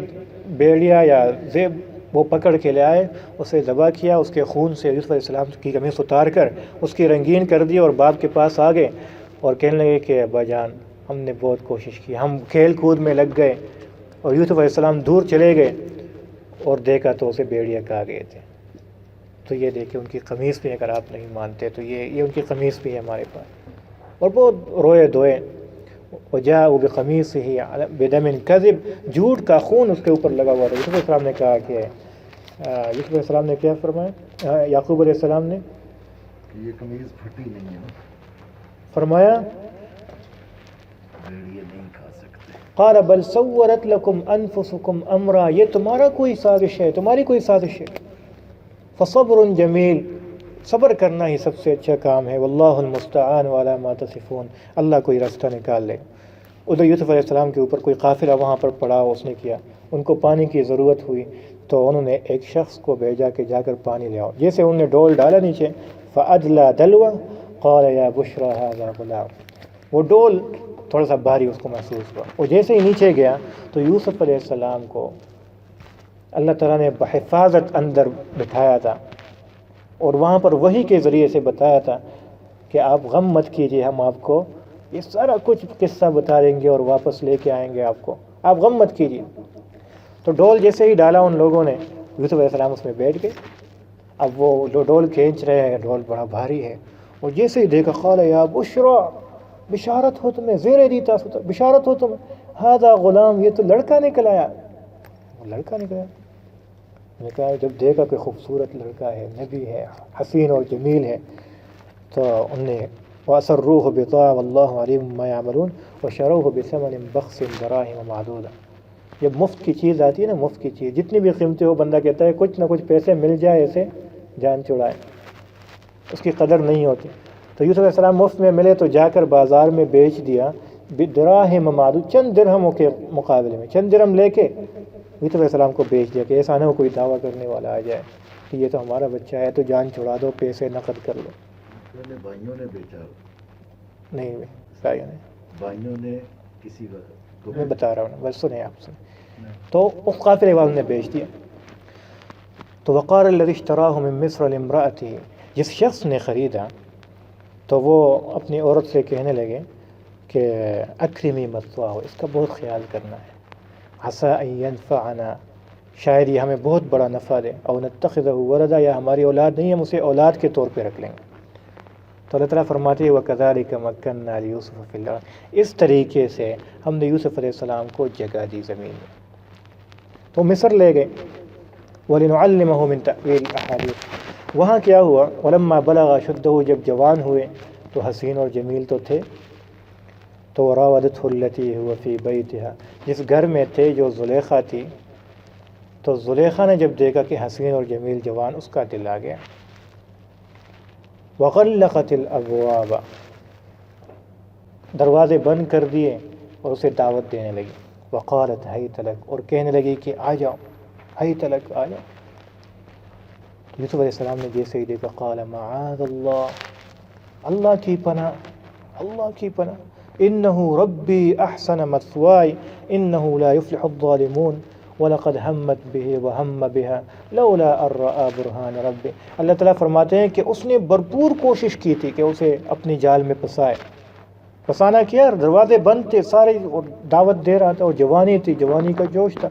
بیڑیا یا زیب وہ پکڑ کے لے آئے، اسے ذبح کیا، اس کے خون سے یوسف علیہ السلام کی قمیص اتار کر اس کی رنگین کر دی، اور باپ کے پاس آ گئے اور کہنے لگے کہ ابا جان ہم نے بہت کوشش کی، ہم کھیل کود میں لگ گئے، اور یوسف علیہ السلام دور چلے گئے اور دیکھا تو اسے بیڑیا کھا گئے تھے۔ تو یہ دیکھیں ان کی قمیص بھی، اگر آپ نہیں مانتے تو یہ ان کی قمیص بھی ہے ہمارے پاس، اور بہت روئے دھوئے۔ وجاءوا بقمیصہ بدم کذب، جھوٹ کا خون اس کے اوپر لگا ہوا تھا۔ یوسف علیہ السلام نے کہا کہ یوسف علیہ السلام نے کیا فرمایا، یعقوب علیہ السلام نے یہ قمیض پھٹی نہیں ہے، فرمایا بھیڑیے نہیں کھا سکتے۔ قال بل سورت لکم انفسکم امرا، یہ تمہارا کوئی سازش ہے، تمہاری کوئی سازش ہے۔ فصبر جمیل، صبر کرنا ہی سب سے اچھا کام ہے۔ واللہ المستعان علی ما تصفون، اللہ کوئی راستہ نکال لے۔ ادھر یوسف علیہ السلام کے اوپر کوئی قافلہ وہاں پر پڑا، اس نے کیا، ان کو پانی کی ضرورت ہوئی تو انہوں نے ایک شخص کو بھیجا کہ جا کر پانی لے آؤ۔ جیسے انہوں نے ڈول ڈالا نیچے، فأدلى دلوا قال یا بشرى هذا غلام، وہ ڈول تھوڑا سا بھاری اس کو محسوس ہوا، اور جیسے ہی نیچے گیا تو یوسف علیہ السلام کو اللہ تعالیٰ نے بحفاظت اندر بٹھایا تھا، اور وہاں پر وحی کے ذریعے سے بتایا تھا کہ آپ غم مت کیجیے، ہم آپ کو یہ سارا کچھ قصہ بتا دیں گے اور واپس لے کے آئیں گے آپ کو، آپ غم مت کیجیے۔ تو ڈول جیسے ہی ڈالا ان لوگوں نے، یوسف علیہ السلام اس میں بیٹھ گئے۔ اب وہ ڈول کھینچ رہے ہیں، ڈول بڑا بھاری ہے، اور جیسے ہی دیکھا قال یا بشرا، بشارت ہو تمہیں، زیر دیتا بشارت ہو تمہیں، ھذا غلام، یہ تو لڑکا نکل آیا۔ وہ لڑکا نکل آیا، میں نے کہا جب دیکھا کہ خوبصورت لڑکا ہے، نبی ہے، حسین اور جمیل ہے، تو ان نے وَأَسَرُّوهُ بِضَاعَةً وَاللَّهُ عَلِيمٌ بِمَا يَعْمَلُونَ وَشَرَوْهُ بِثَمَنٍ بَخْسٍ دَرَاهِمَ مَعْدُودَةٍ۔ جب مفت کی چیز آتی ہے نا، مفت کی چیز جتنی بھی قیمتی ہو، بندہ کہتا ہے کچھ نہ کچھ پیسے مل جائے ایسے جان چھڑائے، اس کی قدر نہیں ہوتی۔ تو یوسف علیہ السلام مفت میں ملے تو جا کر بازار میں بیچ دیا، بدراہم معدود، چند درہموں کے مقابلے میں، چند درہم لے کے یوسف علیہ السلام کو بیچ دیا کہ ایسا نہ ہو کوئی دعویٰ کرنے والا آ جائے کہ یہ تو ہمارا بچہ ہے، تو جان چھڑا دو، پیسے نقد کر لو۔ بھائیوں نے بیچا، نہیں بھائیوں نے، بھائیوں نے کسی کو، میں بتا رہا ہوں، بس سنیں آپ سنیں۔ تو اس قافلے والے نے بیچ دیا۔ تو وقال الذی اشتراہ من مصر لامرأتہ، جس شخص نے خریدا تو وہ اپنی عورت سے کہنے لگے کہ اکرمی مثواہ، اس کا بہت خیال کرنا ہے، عسیٰ ان ینفعنا، شاید یہ ہمیں بہت بڑا نفع دے، او نتخذہ ولدا، یا ہماری اولاد نہیں ہم اسے اولاد کے طور پہ رکھ لیں گے۔ تو اللہ تعالیٰ فرماتے ہیں وَكَذَلِكَ مَكَّنَّا لِيُوسُفَ فِي الْأَرْضِ، اس طریقے سے ہم نے یوسف علیہ السلام کو جگہ دی زمین میں، تو مصر لے گئے۔ وَلِنُعَلِّمَهُ مِن تَأْوِيلِ الْأَحَادِيثِ، وہاں کیا ہوا، وَلَمَّا بَلَغَ أَشُدَّهُ، جب جوان ہوئے تو حسین اور جمیل تو تھے، تو وراودته التي هو في بيتها، جس گھر میں تھے جو زلیخا تھی، تو زلیخا نے جب دیکھا کہ حسین اور جمیل جوان، اس کا دل آ گیا۔ وغلقت الابواب، دروازے بند کر دیے اور اسے دعوت دینے لگی۔ وقالت حیت لک، اور کہنے لگی کہ آ جاؤ، حیت لک، آ جاؤ۔ یوسف علیہ السلام نے جیسے ہی دیکھا قال معاذ اللہ، اللہ کی پناہ، اللہ کی پناہ، انہ ربی احسن مثوائی انہ لا یفلح الظالمون وَلَقَدْ هَمَّتْ بِهِ وَهَمَّ بِهَا لَوْلَا أَن رَأَىٰ بُرْهَانَ رَبِّهِ، اللہ تعالیٰ فرماتے ہیں کہ اس نے بھرپور کوشش کی تھی کہ اسے اپنی جال میں پھنسانا کیا، دروازے بند تھے سارے، اور دعوت دے رہا تھا، اور جوانی تھی، جوانی کا جوش تھا۔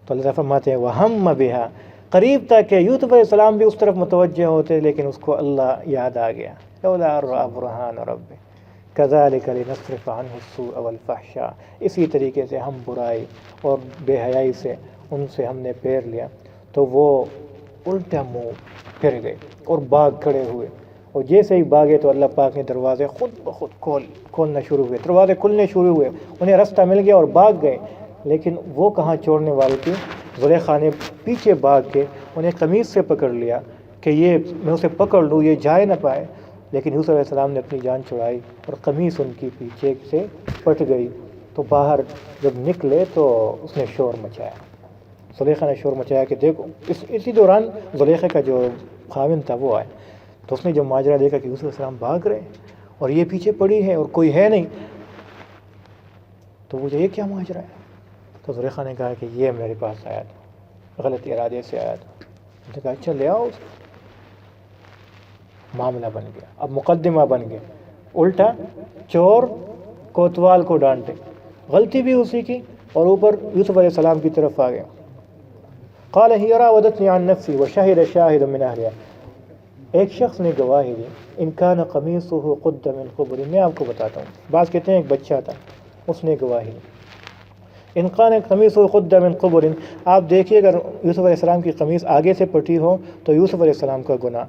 تو اللہ تعالیٰ فرماتے ہیں وَهَمَّ بِهَا، قریب تھا کہ یوسف علیہ السلام بھی اس طرف متوجہ ہوتے، لیکن اس کو اللہ یاد آ گیا، لولا ان رأى برہان ربہ کذالک لنصرف عنہ السوء والفحشاء، اسی طریقے سے ہم برائی اور بے حیائی سے ان سے ہم نے پھیر لیا تو وہ الٹا منہ پھر گئے اور بھاگ کھڑے ہوئے، اور جیسے ہی بھاگے تو اللہ پاک نے دروازے خود بخود کھولنا شروع ہوئے، دروازے کھلنے شروع ہوئے، انہیں رستہ مل گیا اور بھاگ گئے۔ لیکن وہ کہاں چھوڑنے والی تھی، زلیخا نے پیچھے بھاگ کے انہیں قمیص سے پکڑ لیا کہ یہ میں اسے پکڑ لوں، یہ جائے نہ پائے، لیکن یوسف علیہ السلام نے اپنی جان چھڑائی اور قمیص ان کی پیچھے سے پٹ گئی، تو باہر جب نکلے تو اس نے شور مچایا، زلیخا نے شور مچایا کہ دیکھو، اسی دوران زلیخا کا جو خاوند تھا وہ آئے، تو اس نے جب ماجرا دیکھا کہ یوسف علیہ السلام بھاگ رہے اور یہ پیچھے پڑی ہے اور کوئی ہے نہیں، تو وہ یہ کیا ماجرا ہے؟ تو زلیخا نے کہا کہ یہ میرے پاس آیا تھا، غلط ارادے سے آیا تھا۔ اس نے کہا اچھا لے آؤ، معاملہ بن گیا، اب مقدمہ بن گیا، الٹا چور کوتوال کو ڈانٹے، غلطی بھی اسی کی اور اوپر یوسف علیہ السلام کی طرف آ گیا۔ قال ہی راودتنی عن نفسی وشہد شاہد من اہلہا، ایک شخص نے گواہی دی، ان کان قمیصہ قد من قبل، میں آپ کو بتاتا ہوں، بعض کہتے ہیں ایک بچہ تھا، اس نے گواہی دی، ان کان قمیصہ قد من قبل، آپ دیکھیے اگر یوسف علیہ السلام کی قمیص آگے سے پٹی ہو تو یوسف علیہ السلام کا گناہ،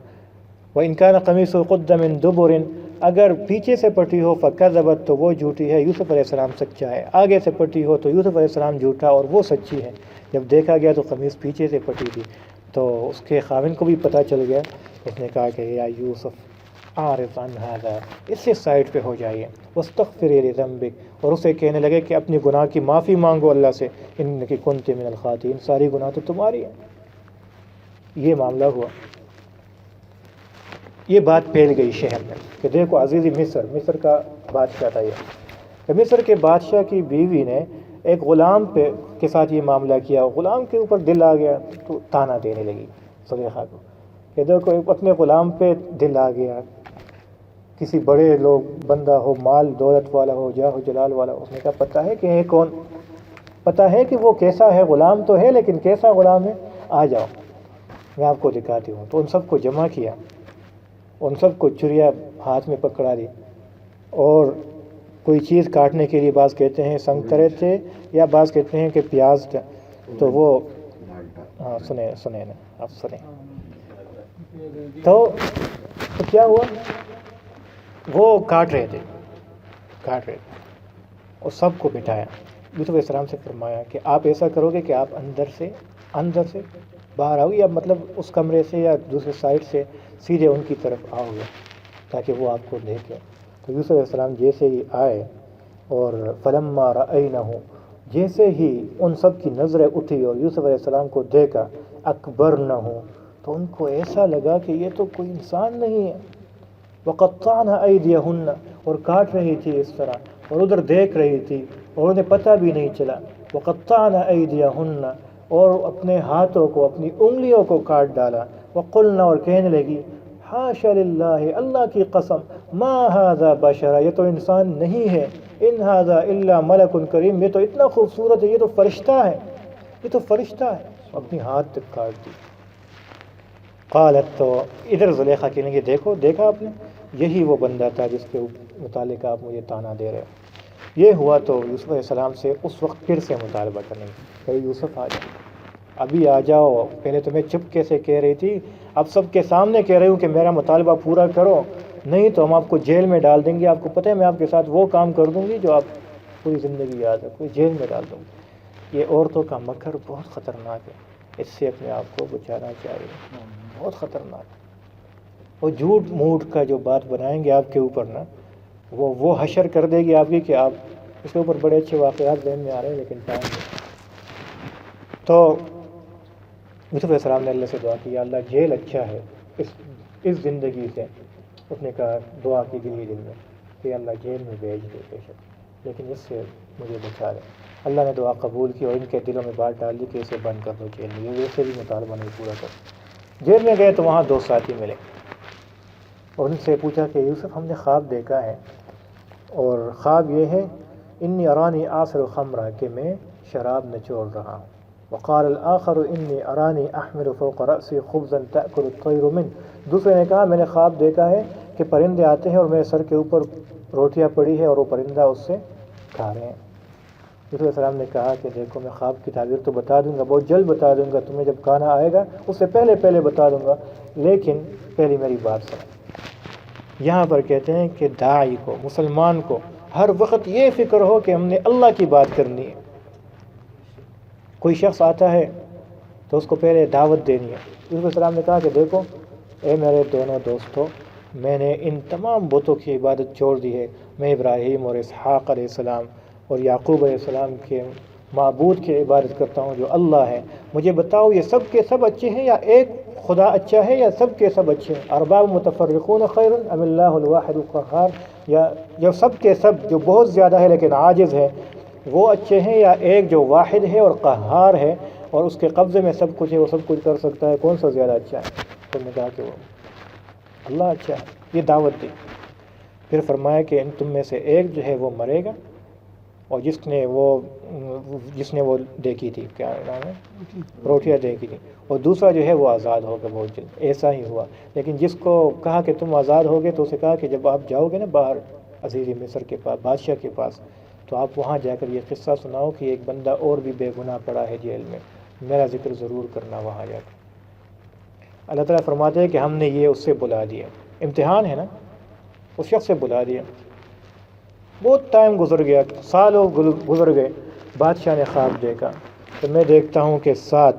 وَإِن كَانَ قَمِيصُهُ قُدَّ مِن دُبُرٍ، اگر پیچھے سے پٹی ہو فَكَذَبَتْ، تو وہ جھوٹی ہے، یوسف علیہ السلام سچا ہے، آگے سے پٹی ہو تو یوسف علیہ السلام جھوٹا اور وہ سچی ہے۔ جب دیکھا گیا تو قمیص پیچھے سے پٹی تھی، تو اس کے خاوند کو بھی پتہ چل گیا، اس نے کہا کہ یا یوسف اعرض عن هذا، اس سے سائڈ پہ ہو جائیے، واستغفری لذنبک، اور اسے کہنے لگے کہ اپنی گناہ کی معافی مانگو اللہ سے، انک کنت من الخاطئین، ساری گناہ تو تمہاری ہے۔ یہ معاملہ ہوا، یہ بات پھیل گئی شہر میں کہ دیکھو عزیزی مصر کا بادشاہ تھا یہ، کہ مصر کے بادشاہ کی بیوی نے ایک غلام کے ساتھ یہ معاملہ کیا، غلام کے اوپر دل آ گیا تو تانا دینے لگی زلیخا کو کہ دیکھو اپنے غلام پہ دل آ گیا، کسی بڑے لوگ بندہ ہو، مال دولت والا ہو، جاہ و جلال والا، اس نے کہا پتہ ہے کہ یہ کون، پتہ ہے کہ وہ کیسا ہے، غلام تو ہے لیکن کیسا غلام ہے، آ جاؤ میں آپ کو دکھاتی ہوں۔ تو ان سب کو جمع کیا، ان سب کو چڑیا ہاتھ میں پکڑا دی، اور کوئی چیز کاٹنے کے لیے بعض کہتے ہیں سنگترے تھے یا بعض کہتے ہیں کہ پیاز تھا، تو وہ ہاں سنیں نا آپ سنیں، تو کیا ہوا، وہ کاٹ رہے تھے اور سب کو بٹھایا، یوسف علیہ السلام سے فرمایا کہ آپ ایسا کرو گے کہ آپ اندر سے باہر آؤ، یا مطلب اس کمرے سے یا دوسرے سائڈ سے سیدھے ان کی طرف آؤ گے تاکہ وہ آپ کو دیکھیں۔ تو یوسف علیہ السلام جیسے ہی آئے اور فلما رأینہ، جیسے ہی ان سب کی نظریں اٹھی اور یوسف علیہ السلام کو دیکھا، اکبرنہ، تو ان کو ایسا لگا کہ یہ تو کوئی انسان نہیں ہے، وقطعن ایدیہن، اور کاٹ رہی تھی اس طرح اور ادھر دیکھ رہی تھی اور انہیں پتہ بھی نہیں چلا، وقطعن ایدیہن، اور اپنے ہاتھوں کو، اپنی انگلیوں کو کاٹ ڈالا، وقلنا، اور کہنے لگی حاشا للہ، اللہ کی قسم، ما ھذا بشرا، یہ تو انسان نہیں ہے، ان ھذا الا ملک کریم، یہ تو اتنا خوبصورت ہے، یہ تو فرشتہ ہے، اپنی ہاتھ تک کاٹ دی۔ قالت، تو ادھر زلیخا کہنے لگی دیکھا آپ نے، یہی وہ بندہ تھا جس کے متعلق آپ مجھے تانا دے رہے ہو۔ یہ ہوا تو یوسف علیہ السلام سے اس وقت پھر سے مطالبہ کرنے لگی کہ یوسف آ جاؤ، ابھی آ جاؤ، پہلے تمہیں چپ کیسے کہہ رہی تھی، اب سب کے سامنے کہہ رہی ہوں کہ میرا مطالبہ پورا کرو، نہیں تو ہم آپ کو جیل میں ڈال دیں گے، آپ کو پتہ ہے میں آپ کے ساتھ وہ کام کر دوں گی جو آپ پوری زندگی یاد رکھو، جیل میں ڈال دوں گی۔ یہ عورتوں کا مکر بہت خطرناک ہے، اس سے اپنے آپ کو بچانا چاہیے، بہت خطرناک ہے۔ وہ جھوٹ موٹ کا جو بات بنائیں گے آپ کے اوپر نا، وہ حشر کر دے گی آپ کی کہ آپ، اس کے اوپر بڑے اچھے واقعات ذہن میں آ رہے ہیں لیکن ٹائم نہیں۔ تو یوسف علیہ السلام نے اللہ سے دعا کی، یا اللہ جیل اچھا ہے اس زندگی سے، اس نے کہا دعا کی دل ہی دل میں کہ اللہ جیل میں بھیج دے بے شک، لیکن اس سے مجھے بچا لے۔ اللہ نے دعا قبول کی اور ان کے دلوں میں بات ڈال دی کہ اسے بند کر دو جیل میں، یہ ویسے بھی مطالبہ نہیں پورا کر۔ جیل میں گئے تو وہاں دو ساتھی ملے اور ان سے پوچھا کہ یوسف ہم نے خواب دیکھا ہے، اور خواب یہ ہے انی ارانی آصر خمرہ، کہ میں شراب نچوڑ رہا ہوں، وقال الآخر انی ارانی احمل فوق رأسی خبزا تأکل الطیر منه، دوسرے نے کہا میں نے خواب دیکھا ہے کہ پرندے آتے ہیں اور میرے سر کے اوپر روٹیاں پڑی ہے اور وہ پرندہ اس سے کھا رہے ہیں۔ یوسف علیہ السلام نے کہا کہ دیکھو میں خواب کی تعبیر تو بتا دوں گا، بہت جلد بتا دوں گا، تمہیں جب کھانا آئے گا اس سے پہلے بتا دوں گا، لیکن پہلی میری بات سنو۔ یہاں پر کہتے ہیں کہ داعی کو، مسلمان کو ہر وقت یہ فکر ہو کہ ہم نے اللہ کی بات کرنی ہے۔ کوئی شخص آتا ہے تو اس کو پہلے دعوت دینی ہے۔ یوسف علیہ السلام نے کہا کہ دیکھو اے میرے دونوں دوستوں، میں نے ان تمام بتوں کی عبادت چھوڑ دی ہے، میں ابراہیم اور اسحاق علیہ السلام اور یعقوب علیہ السلام کے معبود کی عبادت کرتا ہوں جو اللہ ہے، مجھے بتاؤ یہ سب کے سب اچھے ہیں یا ایک خدا اچھا ہے یا سب کے سب اچھے ہیں؟ ارباب متفرقون خیر ام اللہ الواحد القہار، یا سب کے سب جو بہت زیادہ ہے لیکن عاجز ہے وہ اچھے ہیں یا ایک جو واحد ہے اور قہار ہے اور اس کے قبضے میں سب کچھ ہے، وہ سب کچھ کر سکتا ہے، کون سا زیادہ اچھا ہے؟ تو نے کہا کہ وہ اللہ اچھا ہے۔ یہ دعوت دی۔ پھر فرمایا کہ ان تم میں سے ایک جو ہے وہ مرے گا، اور جس نے وہ دیکھی تھی، کیا نام ہے، روٹیاں دیکھی تھی، اور دوسرا جو ہے وہ آزاد ہوگا بہت جلد۔ ایسا ہی ہوا، لیکن جس کو کہا کہ تم آزاد ہوگے تو اسے کہا کہ جب آپ جاؤ گے نا باہر عزیز مصر کے پاس، بادشاہ کے پاس، تو آپ وہاں جا کر یہ قصہ سناؤ کہ ایک بندہ اور بھی بے گناہ پڑا ہے جیل میں، میرا ذکر ضرور کرنا وہاں جا کر۔ اللہ تعالیٰ فرماتے ہیں کہ ہم نے یہ اس سے بلا دیا، امتحان ہے نا، اس شخص سے بلا دیا۔ بہت ٹائم گزر گیا، سالوں گزر گئے، بادشاہ نے خواب دیکھا تو میں دیکھتا ہوں کہ 7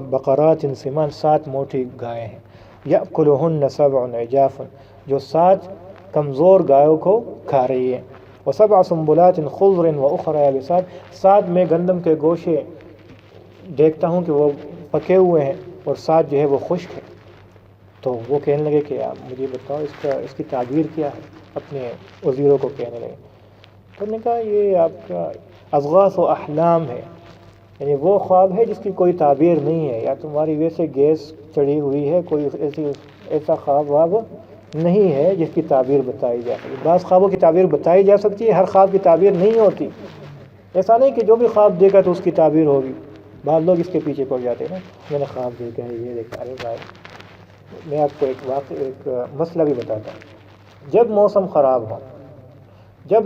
بقرات سمان، 7 موٹی گائے ہیں، یأکلہن 7 عجاف، جو 7 کمزور گایوں کو کھا رہی ہے، و7 سنبلات خضر و اخر یابسات، 7 میں گندم کے گوشے دیکھتا ہوں کہ وہ پکے ہوئے ہیں اور 7 جو ہے وہ خشک ہے۔ تو وہ کہنے لگے کہ آپ مجھے بتاؤ اس کی تعبیر کیا ہے، اپنے وزیروں کو کہنے لگے۔ تو نے کہا یہ آپ کا اضغاث و احلام ہے، یعنی وہ خواب ہے جس کی کوئی تعبیر نہیں ہے، یا تمہاری ویسے گیس چڑھی ہوئی ہے، کوئی ایسا خواب واب نہیں ہے جس کی تعبیر بتائی جا سکتی۔ بعض خوابوں کی تعبیر بتائی جا سکتی ہے، ہر خواب کی تعبیر نہیں ہوتی۔ ایسا نہیں کہ جو بھی خواب دیکھا تو اس کی تعبیر ہوگی، بعض لوگ اس کے پیچھے پڑ جاتے ہیں نا، میں نے خواب دیکھا ہے یہ دیکھا۔ ارے بھائی میں آپ کو ایک مسئلہ بھی بتاتا ہوں۔ جب موسم خراب ہو، جب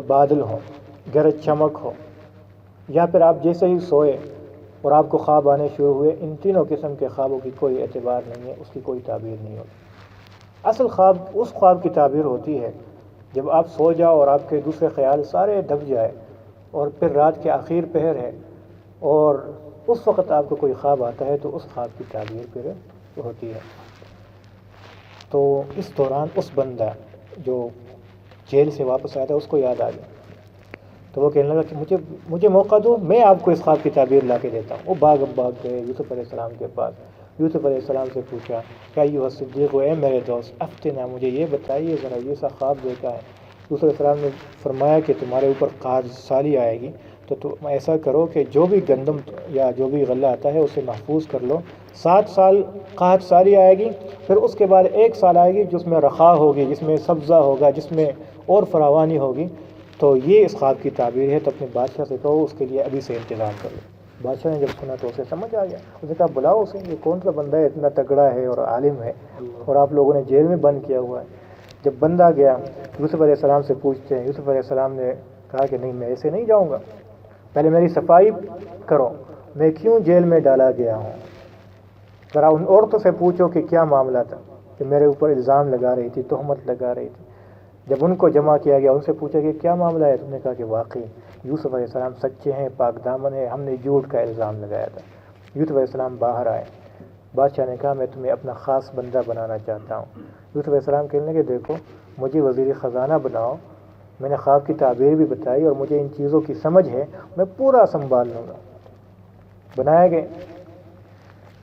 بادل ہو، گرج چمک ہو، یا پھر آپ جیسے ہی سوئے اور آپ کو خواب آنے شروع ہوئے، ان تینوں قسم کے خوابوں کی کوئی اعتبار نہیں ہے، اس کی کوئی تعبیر نہیں ہوتی۔ اصل خواب اس خواب کی تعبیر ہوتی ہے جب آپ سو جاؤ اور آپ کے دوسرے خیال سارے دب جائے اور پھر رات کے آخر پہر ہے اور اس وقت آپ کو کوئی خواب آتا ہے تو اس خواب کی تعبیر پھر ہوتی ہے۔ تو اس دوران اس بندہ جو جیل سے واپس آیا تھا اس کو یاد آ گیا، تو وہ کہنے لگا کہ مجھے موقع دو، میں آپ کو اس خواب کی تعبیر لا کے دیتا ہوں۔ وہ بھاگ گئے یوسف علیہ السلام کے پاس، یوسف علیہ السلام سے پوچھا کیا ایھا صدیق، اے میرے دوست افتنا، مجھے یہ بتائیے ذرا، یہ سا خواب دیکھا ہے۔ یوسف علیہ السلام نے فرمایا کہ تمہارے اوپر قحط سالی آئے گی، تو تم ایسا کرو کہ جو بھی گندم یا جو بھی غلہ آتا ہے اسے محفوظ کر لو، 7 سال قحط سالی آئے گی، پھر اس کے بعد 1 سال آئے گی جس میں رخاء ہوگی، جس میں سبزہ ہوگا، جس میں اور فراوانی ہوگی۔ تو یہ اس خواب کی تعبیر ہے، تو اپنے بادشاہ سے کہو اس کے لیے ابھی سے انتظام کر لو۔ بادشاہ نے جب سنا تو اسے سمجھ آ گیا، اس نے کہا بلاؤ اسے، یہ کون سا بندہ ہے اتنا تگڑا ہے اور عالم ہے اور آپ لوگوں نے جیل میں بند کیا ہوا ہے۔ جب بندہ گیا یوسف علیہ السلام سے پوچھتے ہیں، یوسف علیہ السلام نے کہا کہ نہیں میں ایسے نہیں جاؤں گا، پہلے میری صفائی کرو، میں کیوں جیل میں ڈالا گیا ہوں، ذرا ان عورتوں سے پوچھو کہ کیا معاملہ تھا کہ میرے اوپر الزام لگا رہی تھی، تہمت لگا رہی تھی۔ جب ان کو جمع کیا گیا، ان سے پوچھا کہ کیا معاملہ ہے، تو نے کہا کہ واقعی یوسف علیہ السلام سچے ہیں، پاک دامن ہیں، ہم نے جھوٹ کا الزام لگایا تھا۔ یوسف علیہ السلام باہر آئے، بادشاہ نے کہا میں تمہیں اپنا خاص بندہ بنانا چاہتا ہوں۔ یوسف علیہ السلام کہنے لگے دیکھو مجھے وزیر خزانہ بناؤ، میں نے خواب کی تعبیر بھی بتائی اور مجھے ان چیزوں کی سمجھ ہے، میں پورا سنبھال لوں گا۔ بنایا گئے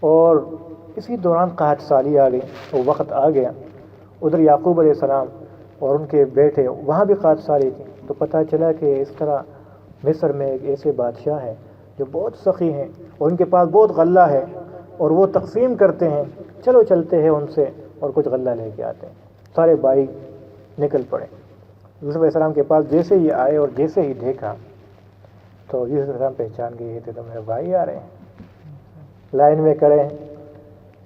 اور اسی دوران قحط سالی آ گئی، وہ وقت آ گیا۔ ادھر یعقوب علیہ السلام اور ان کے بیٹے وہاں بھی قحط سالی تھی، تو پتہ چلا کہ اس طرح مصر میں ایک ایسے بادشاہ ہیں جو بہت سخی ہیں اور ان کے پاس بہت غلہ ہے اور وہ تقسیم کرتے ہیں، چلو چلتے ہیں ان سے اور کچھ غلہ لے کے آتے ہیں۔ سارے بھائی نکل پڑے، یوسف علیہ السلام کے پاس جیسے ہی آئے اور جیسے ہی دیکھا تو یوسف علیہ السلام پہچان گئے تھے تو میرے بھائی آ رہے ہیں، لائن میں کھڑے ہیں،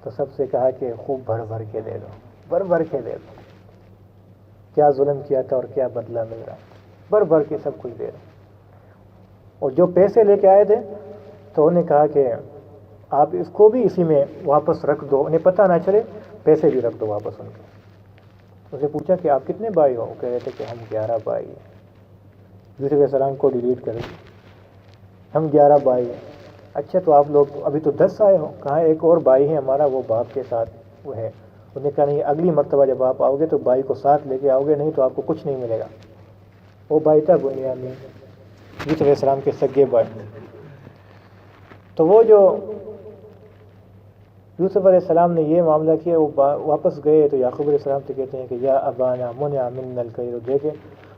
تو سب سے کہا کہ خوب بھر بھر کے دے دو، بھر بھر کے دے دو، کیا ظلم کیا تھا اور کیا بدلہ مل رہا ہے، بھر بھر کے سب کچھ دے دو۔ اور جو پیسے لے کے آئے تھے تو انہوں نے کہا کہ آپ اس کو بھی اسی میں واپس رکھ دو، انہیں پتہ نہ چلے، پیسے بھی رکھ دو واپس ان کے۔ اسے پوچھا کہ آپ کتنے بھائی ہو؟ وہ کہہ رہے تھے کہ ہم 11 بھائی ہیں۔ یوسف علیہ السلام کو ڈیلیٹ کر دیا، ہم 11 بھائی ہیں۔ اچھا تو آپ لوگ ابھی تو 10 آئے ہو؟ کہاں ایک اور بھائی ہے ہمارا، وہ باپ کے ساتھ وہ ہے۔ انہوں نے کہا نہیں، اگلی مرتبہ جب آپ آؤ گے تو بھائی کو ساتھ لے کے آؤ گے، نہیں تو آپ کو کچھ نہیں ملے گا۔ وہ بھائی تھا بنیامین، یوسف علیہ السلام کے سگے بھائی۔ تو وہ جو یوسف علیہ السلام نے یہ معاملہ کیا، وہ واپس گئے تو یعقوب علیہ السلام سے کہتے ہیں کہ یا ابانا منع منا الکیر، دیکھیں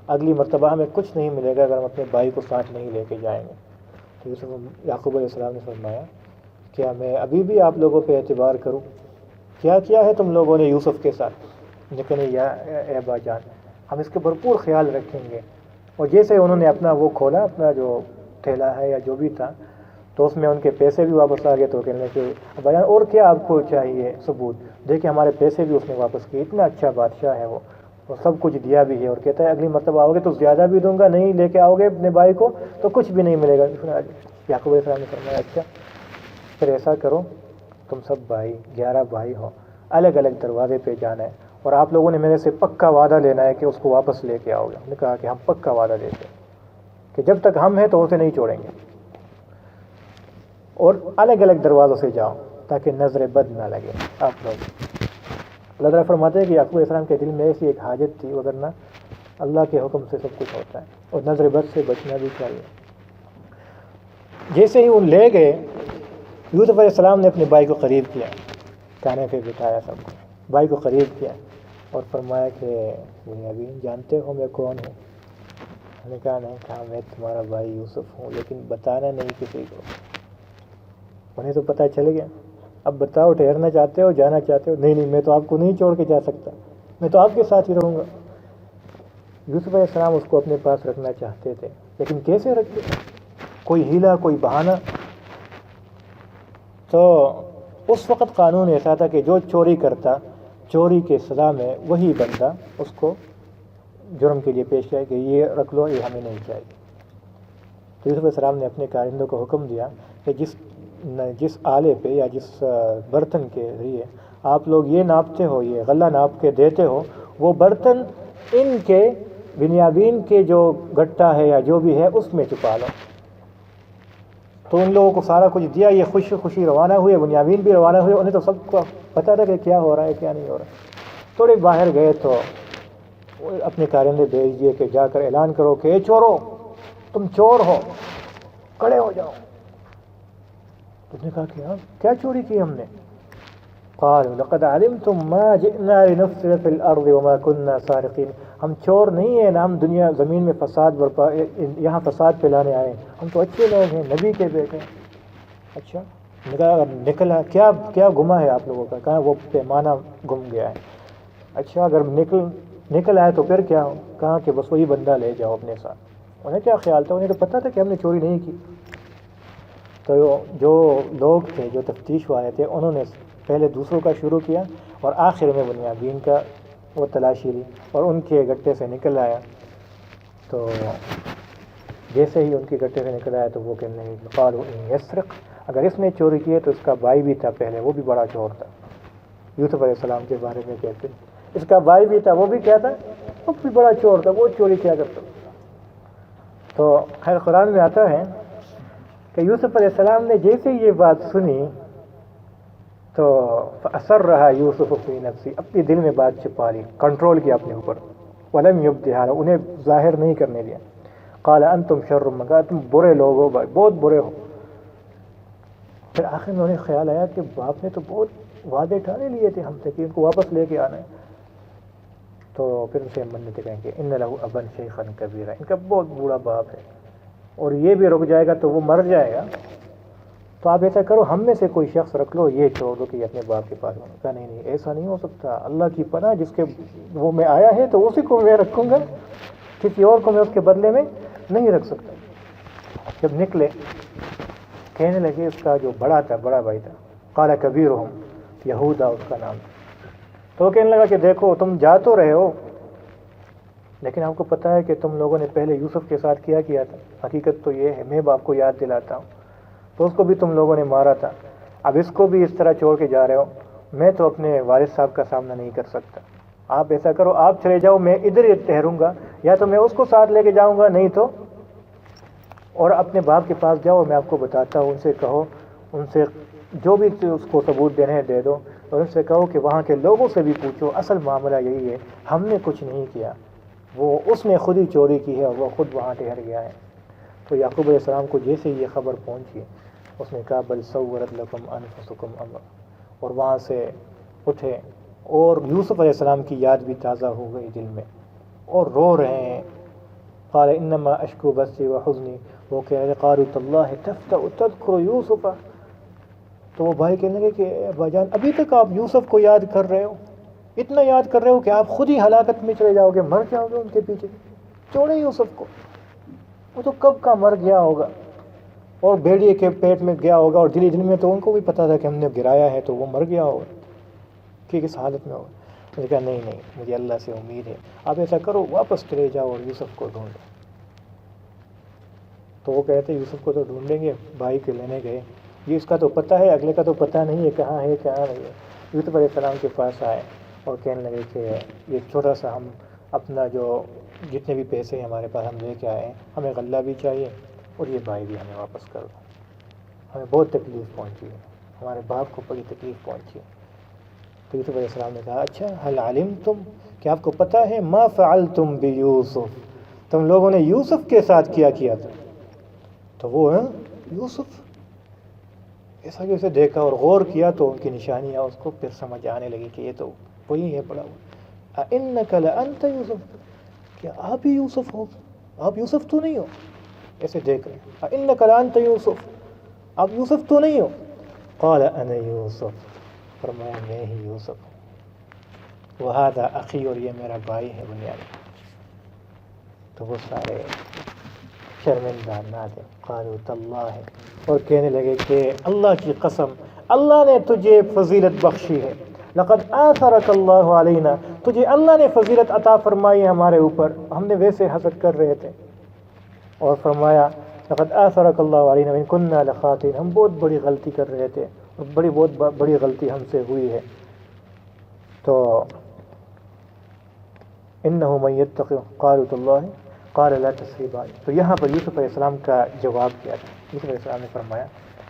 اگلی مرتبہ ہمیں کچھ نہیں ملے گا اگر ہم اپنے بھائی کو ساتھ نہیں لے کے جائیں گے۔ تو یعقوب علیہ السلام نے فرمایا کیا میں ابھی بھی آپ لوگوں پہ اعتبار کروں؟ کیا کیا ہے تم لوگوں نے یوسف کے ساتھ؟ لیکن یا اے ابا جان، ہم اس کے بھرپور خیال رکھیں گے۔ اور جیسے انہوں نے اپنا وہ کھولا، اپنا جو تھیلا ہے یا جو بھی تھا، تو اس میں ان کے پیسے بھی واپس آ گئے۔ تو کہنے کہ ابا جان اور کیا آپ کو چاہیے ثبوت؟ دیکھیں ہمارے پیسے بھی اس نے واپس کیے، اتنا اچھا بادشاہ ہے وہ، اور سب کچھ دیا بھی ہے، اور کہتا ہے اگلی مرتبہ آؤ گے تو زیادہ بھی دوں گا، نہیں لے کے آؤ گے اپنے بھائی کو تو کچھ بھی نہیں ملے گا۔ یعقوب علیہ السلام نے فرمایا اچھا پھر ایسا کرو، تم سب بھائی 11 بھائی ہو، الگ الگ دروازے پہ جانا ہے، اور آپ لوگوں نے میرے سے پکا وعدہ لینا ہے کہ اس کو واپس لے کے آؤ گے۔ انہوں نے کہا کہ ہم پکا وعدہ دیتے ہیں کہ جب تک ہم ہیں تو اسے نہیں چھوڑیں گے، اور الگ الگ دروازوں سے جاؤ تاکہ نظر بد نہ لگے آپ لوگ۔ اللہ تعالیٰ فرماتے ہیں کہ یعقوب علیہ السلام کے دل میں ایسی ایک حاجت تھی، وگرنہ اللہ کے حکم سے سب کچھ ہوتا ہے، اور نظر بد سے بچنا بھی چاہیے۔ جیسے ہی وہ لے گئے، یوسف علیہ السلام نے اپنے بھائی کو قریب کیا، کانے پہ بٹھایا سب کو، بھائی کو قریب کیا اور فرمایا کہ بنیامین جانتے ہو میں کون ہوں؟ میں نے کہا نہیں، کہا میں تمہارا بھائی یوسف ہوں، لیکن بتانا نہیں کسی کو۔ انہیں تو پتہ چل گیا، اب بتاؤ ٹھہرنا چاہتے ہو، جانا چاہتے ہو؟ نہیں نہیں، میں تو آپ کو نہیں چھوڑ کے جا سکتا، میں تو آپ کے ساتھ ہی رہوں گا۔ یوسف علیہ السلام اس کو اپنے پاس رکھنا چاہتے تھے، لیکن کیسے رکھتے؟ کوئی ہیلا، کوئی بہانہ۔ تو اس وقت قانون ایسا تھا کہ جو چوری کرتا، چوری کے سزا میں وہی بندہ اس کو جرم کے لیے پیش آئے کہ یہ رکھ لو، یہ ہمیں نہیں چاہیے۔ تو یوسف علیہ السلام نے اپنے کارندوں کو حکم دیا کہ جس آلے پہ یا جس برتن کے ذریعے آپ لوگ یہ ناپتے ہو، یہ غلہ ناپ کے دیتے ہو، وہ برتن ان کے بنیامین کے جو گٹا ہے یا جو بھی ہے اس میں چھپا لو۔ تو ان لوگوں کو سارا کچھ دیا، یہ خوشی خوشی روانہ ہوئے، بنیامین بھی روانہ ہوئے۔ انہیں تو سب کو پتہ تھا کہ کیا ہو رہا ہے کیا نہیں ہو رہا۔ تھوڑے باہر گئے تو اپنے کارندے بھیج دیے کہ جا کر اعلان کرو کہ اے چورو، تم چور ہو، کھڑے ہو جاؤ۔ تو نے کہا کہ کیا چوری کی ہم نے؟ قالوا لقد علمتم ما جئنا لنفسد في الارض وما كنا سارقين، ہم چور نہیں ہیں، نہ ہم دنیا زمین میں فساد برپا، یہاں فساد پھیلانے آئے، ہم تو اچھے لوگ ہیں، نبی کے بیٹے۔ اچھا نکلا کیا گما ہے آپ لوگوں کا؟ کہاں وہ پیمانہ گم گیا ہے۔ اچھا اگر نکل آئے تو پھر کیا ہو؟ کہاں کہ بس وہی بندہ لے جاؤ اپنے ساتھ۔ انہیں کیا خیال تھا؟ انہیں تو پتہ تھا کہ ہم نے چوری نہیں کی۔ تو جو لوگ تھے، جو تفتیش والے تھے، انہوں نے پہلے دوسروں کا شروع کیا اور آخر میں بنیامین کا وہ تلاشی لی اور ان کے گٹے سے نکل آیا۔ تو جیسے ہی ان کے گٹے سے نکل آیا تو وہ کہنے لگے قالوا ان یسرق، اگر اس نے چوری کی ہے تو اس کا بھائی بھی تھا پہلے، وہ بھی بڑا چور تھا۔ یوسف علیہ السلام کے بارے میں کہتے ہیں اس کا بھائی بھی تھا، وہ بھی کیا تھا؟ وہ بھی بڑا چور تھا، وہ چوری کیا کرتا۔ تو خیر قرآن میں آتا ہے کہ یوسف علیہ السلام نے جیسے یہ بات سنی تو فَأَسَرَّهَا يُوسُفُ فِي نَفْسِهِ، اپنے دل میں بات چھپا لی، کنٹرول کیا اپنے اوپر، وَلَمْ يُبْدِهَا لَهُ، انہیں ظاہر نہیں کرنے دیا۔ قَالَ أَنْتُمْ شَرٌّ مَّكَانًا، تم برے لوگ ہو بھائی، بہت برے ہو۔ پھر آخر میں انہیں خیال آیا کہ باپ نے تو بہت وعدے ٹھانے لیے تھے ہم سے کہ ان کو واپس لے کے آنا ہے۔ تو پھر ان سے منتیں کہیں کہ إِنَّ لَهُ أَبًا شَيْخًا كَبِيرًا، ان کا بہت بوڑھا باپ ہے اور یہ بھی رک جائے گا تو وہ مر جائے گا، تو آپ ایسا کرو ہم میں سے کوئی شخص رکھ لو، یہ چھوڑ دو کہ یہ اپنے باپ کے پاس ہونا۔ کہا نہیں نہیں، ایسا نہیں ہو سکتا، اللہ کی پناہ، جس کے وہ میں آیا ہے تو اسی کو میں رکھوں گا، کسی اور کو میں اس کے بدلے میں نہیں رکھ سکتا۔ جب نکلے کہنے لگے، اس کا جو بڑا بھائی تھا، قال کبیرہم، یہودا اس کا نام تھا، تو وہ کہنے لگا کہ دیکھو تم جا تو رہے ہو، لیکن آپ کو پتہ ہے کہ تم لوگوں نے پہلے یوسف کے ساتھ کیا تھا؟ حقیقت تو یہ ہے، میں آپ کو یاد دلاتا ہوں، تو اس کو بھی تم لوگوں نے مارا تھا، اب اس کو بھی اس طرح چھوڑ کے جا رہے ہو، میں تو اپنے والد صاحب کا سامنا نہیں کر سکتا، آپ ایسا کرو، آپ چلے جاؤ، میں ادھر ہی ٹھہروں گا، یا تو میں اس کو ساتھ لے کے جاؤں گا، نہیں تو اور اپنے باپ کے پاس جاؤ، میں آپ کو بتاتا ہوں، ان سے کہو، ان سے جو بھی اس کو ثبوت دینے ہیں دے دو، اور ان سے کہو کہ وہاں کے لوگوں سے بھی پوچھو، اصل معاملہ یہی ہے، ہم نے کچھ نہیں کیا، وہ اس نے خود ہی چوری کی ہے اور وہ خود وہاں ٹھہر گیا ہے۔ تو یعقوب علیہ السلام کو جیسے یہ خبر پہنچی، اس نے کہا بل سورت لکم انفسکم امر، اور وہاں سے اٹھے، اور یوسف علیہ السلام کی یاد بھی تازہ ہو گئی دل میں، اور رو رہے ہیں، قال انما اشکو بثی وحزنی، وہ کہہ رہے قالوا تاللہ تفتأ تذکر یوسف، تو وہ بھائی کہنے لگے کہ ابا جان ابھی تک آپ یوسف کو یاد کر رہے ہو، اتنا یاد کر رہے ہو کہ آپ خود ہی ہلاکت میں چلے جاؤ گے، مر جاؤ گے ان کے پیچھے، چھوڑے یوسف کو، وہ تو کب کا مر گیا ہوگا، اور بھیڑیے کے پیٹ میں گیا ہوگا، اور دل میں تو ان کو بھی پتا تھا کہ ہم نے گرایا ہے، تو وہ مر گیا ہوگا کہ کس حالت میں ہوگا۔ میں نے کہا نہیں، مجھے اللہ سے امید ہے، آپ ایسا کرو واپس چلے جاؤ اور یوسف کو ڈھونڈو۔ تو وہ کہتے یوسف کو تو ڈھونڈیں گے، بھائی کے لینے گئے، یہ اس کا تو پتہ ہے، اگلے کا تو پتہ نہیں ہے کہاں نہیں ہے۔ یوسف علیہ السلام کے پاس آئے اور کہنے لگے کہ یہ چھوٹا سا ہم اپنا جو جتنے بھی پیسے ہیں ہمارے پاس ہم لے کے آئے ہیں، ہمیں غلہ بھی چاہیے اور یہ بھائی بھی ہمیں واپس کر دو، ہمیں بہت تکلیف پہنچی ہے، ہمارے باپ کو بڑی تکلیف پہنچی ہے۔ تو یوسف علیہ السلام نے کہا اچھا حل علمتم، کیا آپ کو پتہ ہے ما فعلتم بیوسف، تم لوگوں نے یوسف کے ساتھ کیا تھا؟ تو وہ یوسف ایسا کہ اسے دیکھا اور غور کیا تو ان کی نشانیاں اس کو پھر سمجھ آنے لگی کہ یہ تو وہی ہے پڑا ہوا، اِنَّكَ لَأَنْتَ یوسف، کیا آپ ہی یوسف ہو؟ آپ یوسف تو نہیں ہو؟ ایسے دیکھ رہے ہیں، اِنَّكَ لَأَنْتَ یوسف، آپ یوسف تو نہیں ہو؟ قال انا یوسف، فرمایا میں ہی یوسف ہوں، وہذا اخی، اور یہ میرا بھائی ہے دنیا میں۔ تو وہ سارے شرمندہ نادم، قالوا تاللہ، اور کہنے لگے کہ اللہ کی قسم، اللہ نے تجھے فضیلت بخشی ہے، لقد آثرک اللہ علینا، تجھے اللہ نے فضیلت عطا فرمائی ہے ہمارے اوپر، ہم نے ویسے حسد کر رہے تھے، اور فرمایا لقد آثرک اللہ علینا وإن كنا لخاطئین، ہم بہت بڑی غلطی کر رہے تھے، بہت بڑی غلطی ہم سے ہوئی ہے۔ تو انہ من یتق، قالوا تاللہ قال لا تثریب علیکم، تو یہاں پر یوسف علیہ السلام کا جواب کیا تھا؟ یوسف علیہ السلام نے فرمایا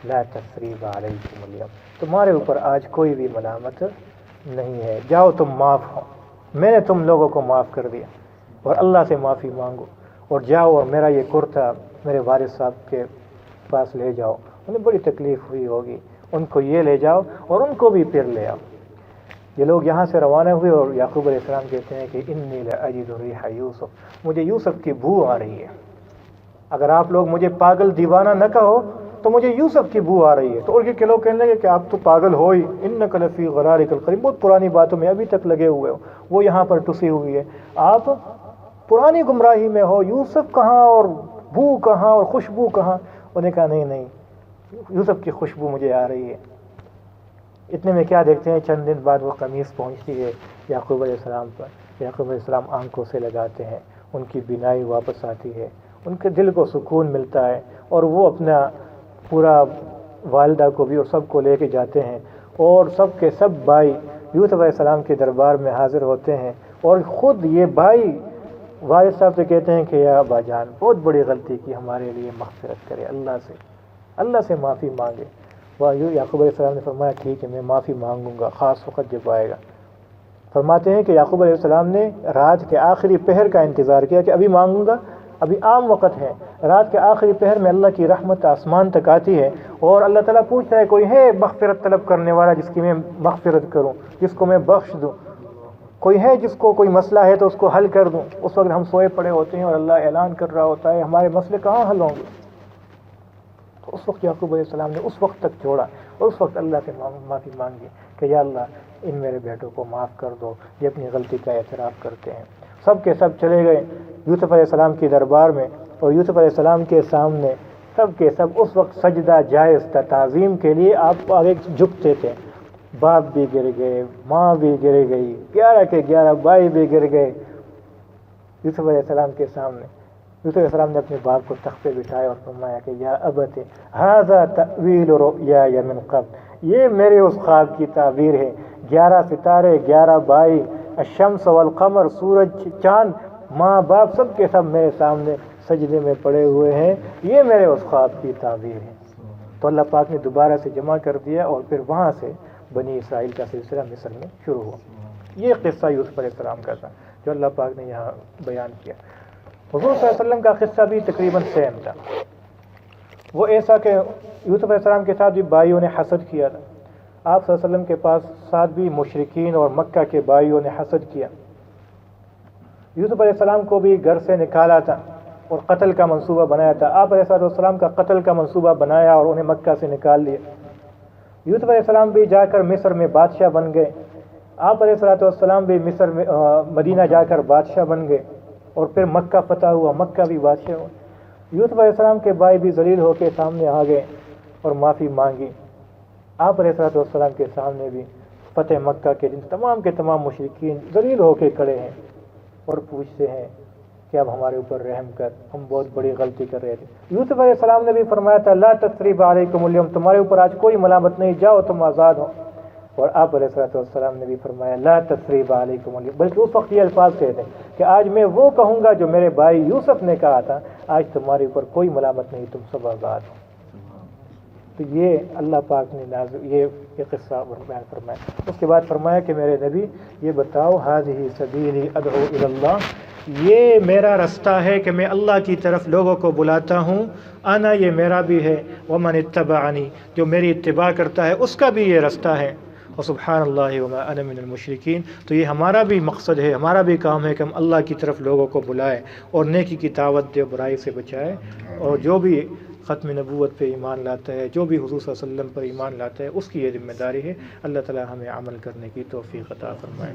لا تثریب علیکم اليوم، تمہارے اوپر آج کوئی بھی ملامت نہیں ہے، جاؤ تم معاف ہو، میں نے تم لوگوں کو معاف کر دیا، اور اللہ سے معافی مانگو، اور جاؤ اور میرا یہ کرتا میرے والد صاحب کے پاس لے جاؤ، انہیں بڑی تکلیف ہوئی ہوگی، ان کو یہ لے جاؤ اور ان کو بھی پھر لے آؤ۔ یہ لوگ یہاں سے روانہ ہوئے اور یعقوب علیہ السلام کہتے ہیں کہ انی لاجد ریح یوسف، مجھے یوسف کی بو آ رہی ہے، اگر آپ لوگ مجھے پاگل دیوانہ نہ کہو تو مجھے یوسف کی بو آ رہی ہے۔ تو اور یہ لوگ کہنے لگے کہ آپ تو پاگل ہو ہی، انک لفی غرارک القدیم، بہت پرانی باتوں میں ابھی تک لگے ہوئے ہو، وہ یہاں پر ٹسی ہوئی ہے، آپ پرانی گمراہی میں ہو، یوسف کہاں اور بو کہاں اور خوشبو کہاں؟ انہوں نے کہا نہیں، یوسف کی خوشبو مجھے آ رہی ہے۔ اتنے میں کیا دیکھتے ہیں، چند دن بعد وہ قمیص پہنچتی ہے یعقوب علیہ السلام پر، یعقوب علیہ السلام آنکھوں سے لگاتے ہیں، ان کی بینائی واپس آتی ہے، ان کے دل کو سکون ملتا ہے، اور وہ اپنا پورا والدہ کو بھی اور سب کو لے کے جاتے ہیں، اور سب کے سب بھائی یوسف علیہ السلام کے دربار میں حاضر ہوتے ہیں، اور خود یہ بھائی والد صاحب سے کہتے ہیں کہ یا ابا جان بہت بڑی غلطی کی، ہمارے لیے مغفرت کرے، اللہ سے معافی مانگے۔ یعقوب علیہ السلام نے فرمایا ٹھیک ہے میں معافی مانگوں گا، خاص وقت جب آئے گا۔ فرماتے ہیں کہ یعقوب علیہ السلام نے رات کے آخری پہر کا انتظار کیا کہ ابھی مانگوں گا، ابھی عام وقت ہے، رات کے آخری پہر میں اللہ کی رحمت آسمان تک آتی ہے، اور اللہ تعالیٰ پوچھتا ہے کوئی ہے مغفرت طلب کرنے والا جس کی میں مغفرت کروں، جس کو میں بخش دوں، کوئی ہے جس کو کوئی مسئلہ ہے تو اس کو حل کر دوں۔ اس وقت ہم سوئے پڑے ہوتے ہیں اور اللہ اعلان کر رہا ہوتا ہے ہمارے مسئلے کہاں حل ہوں گے، تو اس وقت یعقوب علیہ السلام نے اس وقت تک چھوڑا، اور اس وقت اللہ سے معافی مانگی کہ یا اللہ ان میرے بیٹوں کو معاف کر دو، یہ اپنی غلطی کا اعتراف کرتے ہیں۔ سب کے سب چلے گئے یوسف علیہ السلام کی دربار میں، اور یوسف علیہ السلام کے سامنے سب کے سب اس وقت سجدہ جائز تھا، تعظیم کے لیے آپ آگے جھکتے تھے. باپ بھی گر گئے، ماں بھی گر گئی، 11 کے 11 بھائی بھی گر گئے یوسف علیہ السلام کے سامنے. یوسف علیہ السلام نے اپنے باپ کو تخت پہ بٹھایا اور فرمایا کہ یا ابت ھذا تأویل رؤیای من قبل، یہ میرے اس خواب کی تعبیر ہے. 11 ستارے، 11 بھائی، الشمس والقمر، سورج، چاند، ماں باپ سب کے سب میرے سامنے سجدے میں پڑے ہوئے ہیں، یہ میرے اس خواب کی تعبیر ہے. تو اللہ پاک نے دوبارہ سے جمع کر دیا اور پھر وہاں سے بنی اسرائیل کا سلسلہ مصر میں شروع ہوا. یہ قصہ یوسف علیہ السلام کا تھا جو اللہ پاک نے یہاں بیان کیا. حضور صلی اللہ علیہ وسلم کا قصہ بھی تقریباً سیم تھا. وہ ایسا کہ یوسف علیہ السلام کے ساتھ بھی بھائیوں نے حسد کیا تھا. آپ صلی اللہ علیہ وسلم کے پاس ساتھ بھی مشرکین اور مکہ کے بھائیوں نے حسد کیا. یوسف علیہ السلام کو بھی گھر سے نکالا تھا اور قتل کا منصوبہ بنایا تھا. آپ علیہ السلام کا قتل کا منصوبہ بنایا اور انہیں مکہ سے نکال لیا. یوسف علیہ السلام بھی جا کر مصر میں بادشاہ بن گئے. آپ علیہ السلام بھی مصر میں مدینہ جا کر بادشاہ بن گئے اور پھر مکہ فتح ہوا، مکہ بھی بادشاہ ہوا. یوسف علیہ السلام کے بھائی بھی ذلیل ہو کے سامنے آ گئے اور معافی مانگی. آپ علیہ السلام کے سامنے بھی فتح مکہ کے دن تمام کے تمام مشرکین ذلیل ہو کے کھڑے ہیں اور پوچھتے ہیں کہ اب ہمارے اوپر رحم کر، ہم بہت بڑی غلطی کر رہے تھے. یوسف علیہ السلام نے بھی فرمایا تھا لا تثریب علیکم اليوم، تمہارے اوپر آج کوئی ملامت نہیں، جاؤ تم آزاد ہو. اور آپ علیہ السلام نے بھی فرمایا لا تثریب علیکم اليوم، بلکہ اس وقت یہ الفاظ کہتے ہیں کہ آج میں وہ کہوں گا جو میرے بھائی یوسف نے کہا تھا، آج تمہارے اوپر کوئی ملامت نہیں، تم سب آزاد ہو. تو یہ اللہ پاک نے یہ قصہ بیان فرمایا. اس کے بعد فرمایا کہ میرے نبی یہ بتاؤ ھذہ سبیلی ادعو الی اللہ، یہ میرا رستہ ہے کہ میں اللہ کی طرف لوگوں کو بلاتا ہوں. انا، یہ میرا بھی ہے، ومن اتبعنی، جو میری اتباع کرتا ہے اس کا بھی یہ رستہ ہے. وسبحان اللہ وما انا من المشرکین. تو یہ ہمارا بھی مقصد ہے، ہمارا بھی کام ہے کہ ہم اللہ کی طرف لوگوں کو بلائیں اور نیکی کی دعوت دے، برائی سے بچائے. اور جو بھی ختم نبوت پہ ایمان لاتا ہے، جو بھی حضور صلی اللہ علیہ وسلم پر ایمان لاتا ہے، اس کی یہ ذمہ داری ہے. اللہ تعالی ہمیں عمل کرنے کی توفیق عطا فرمائے.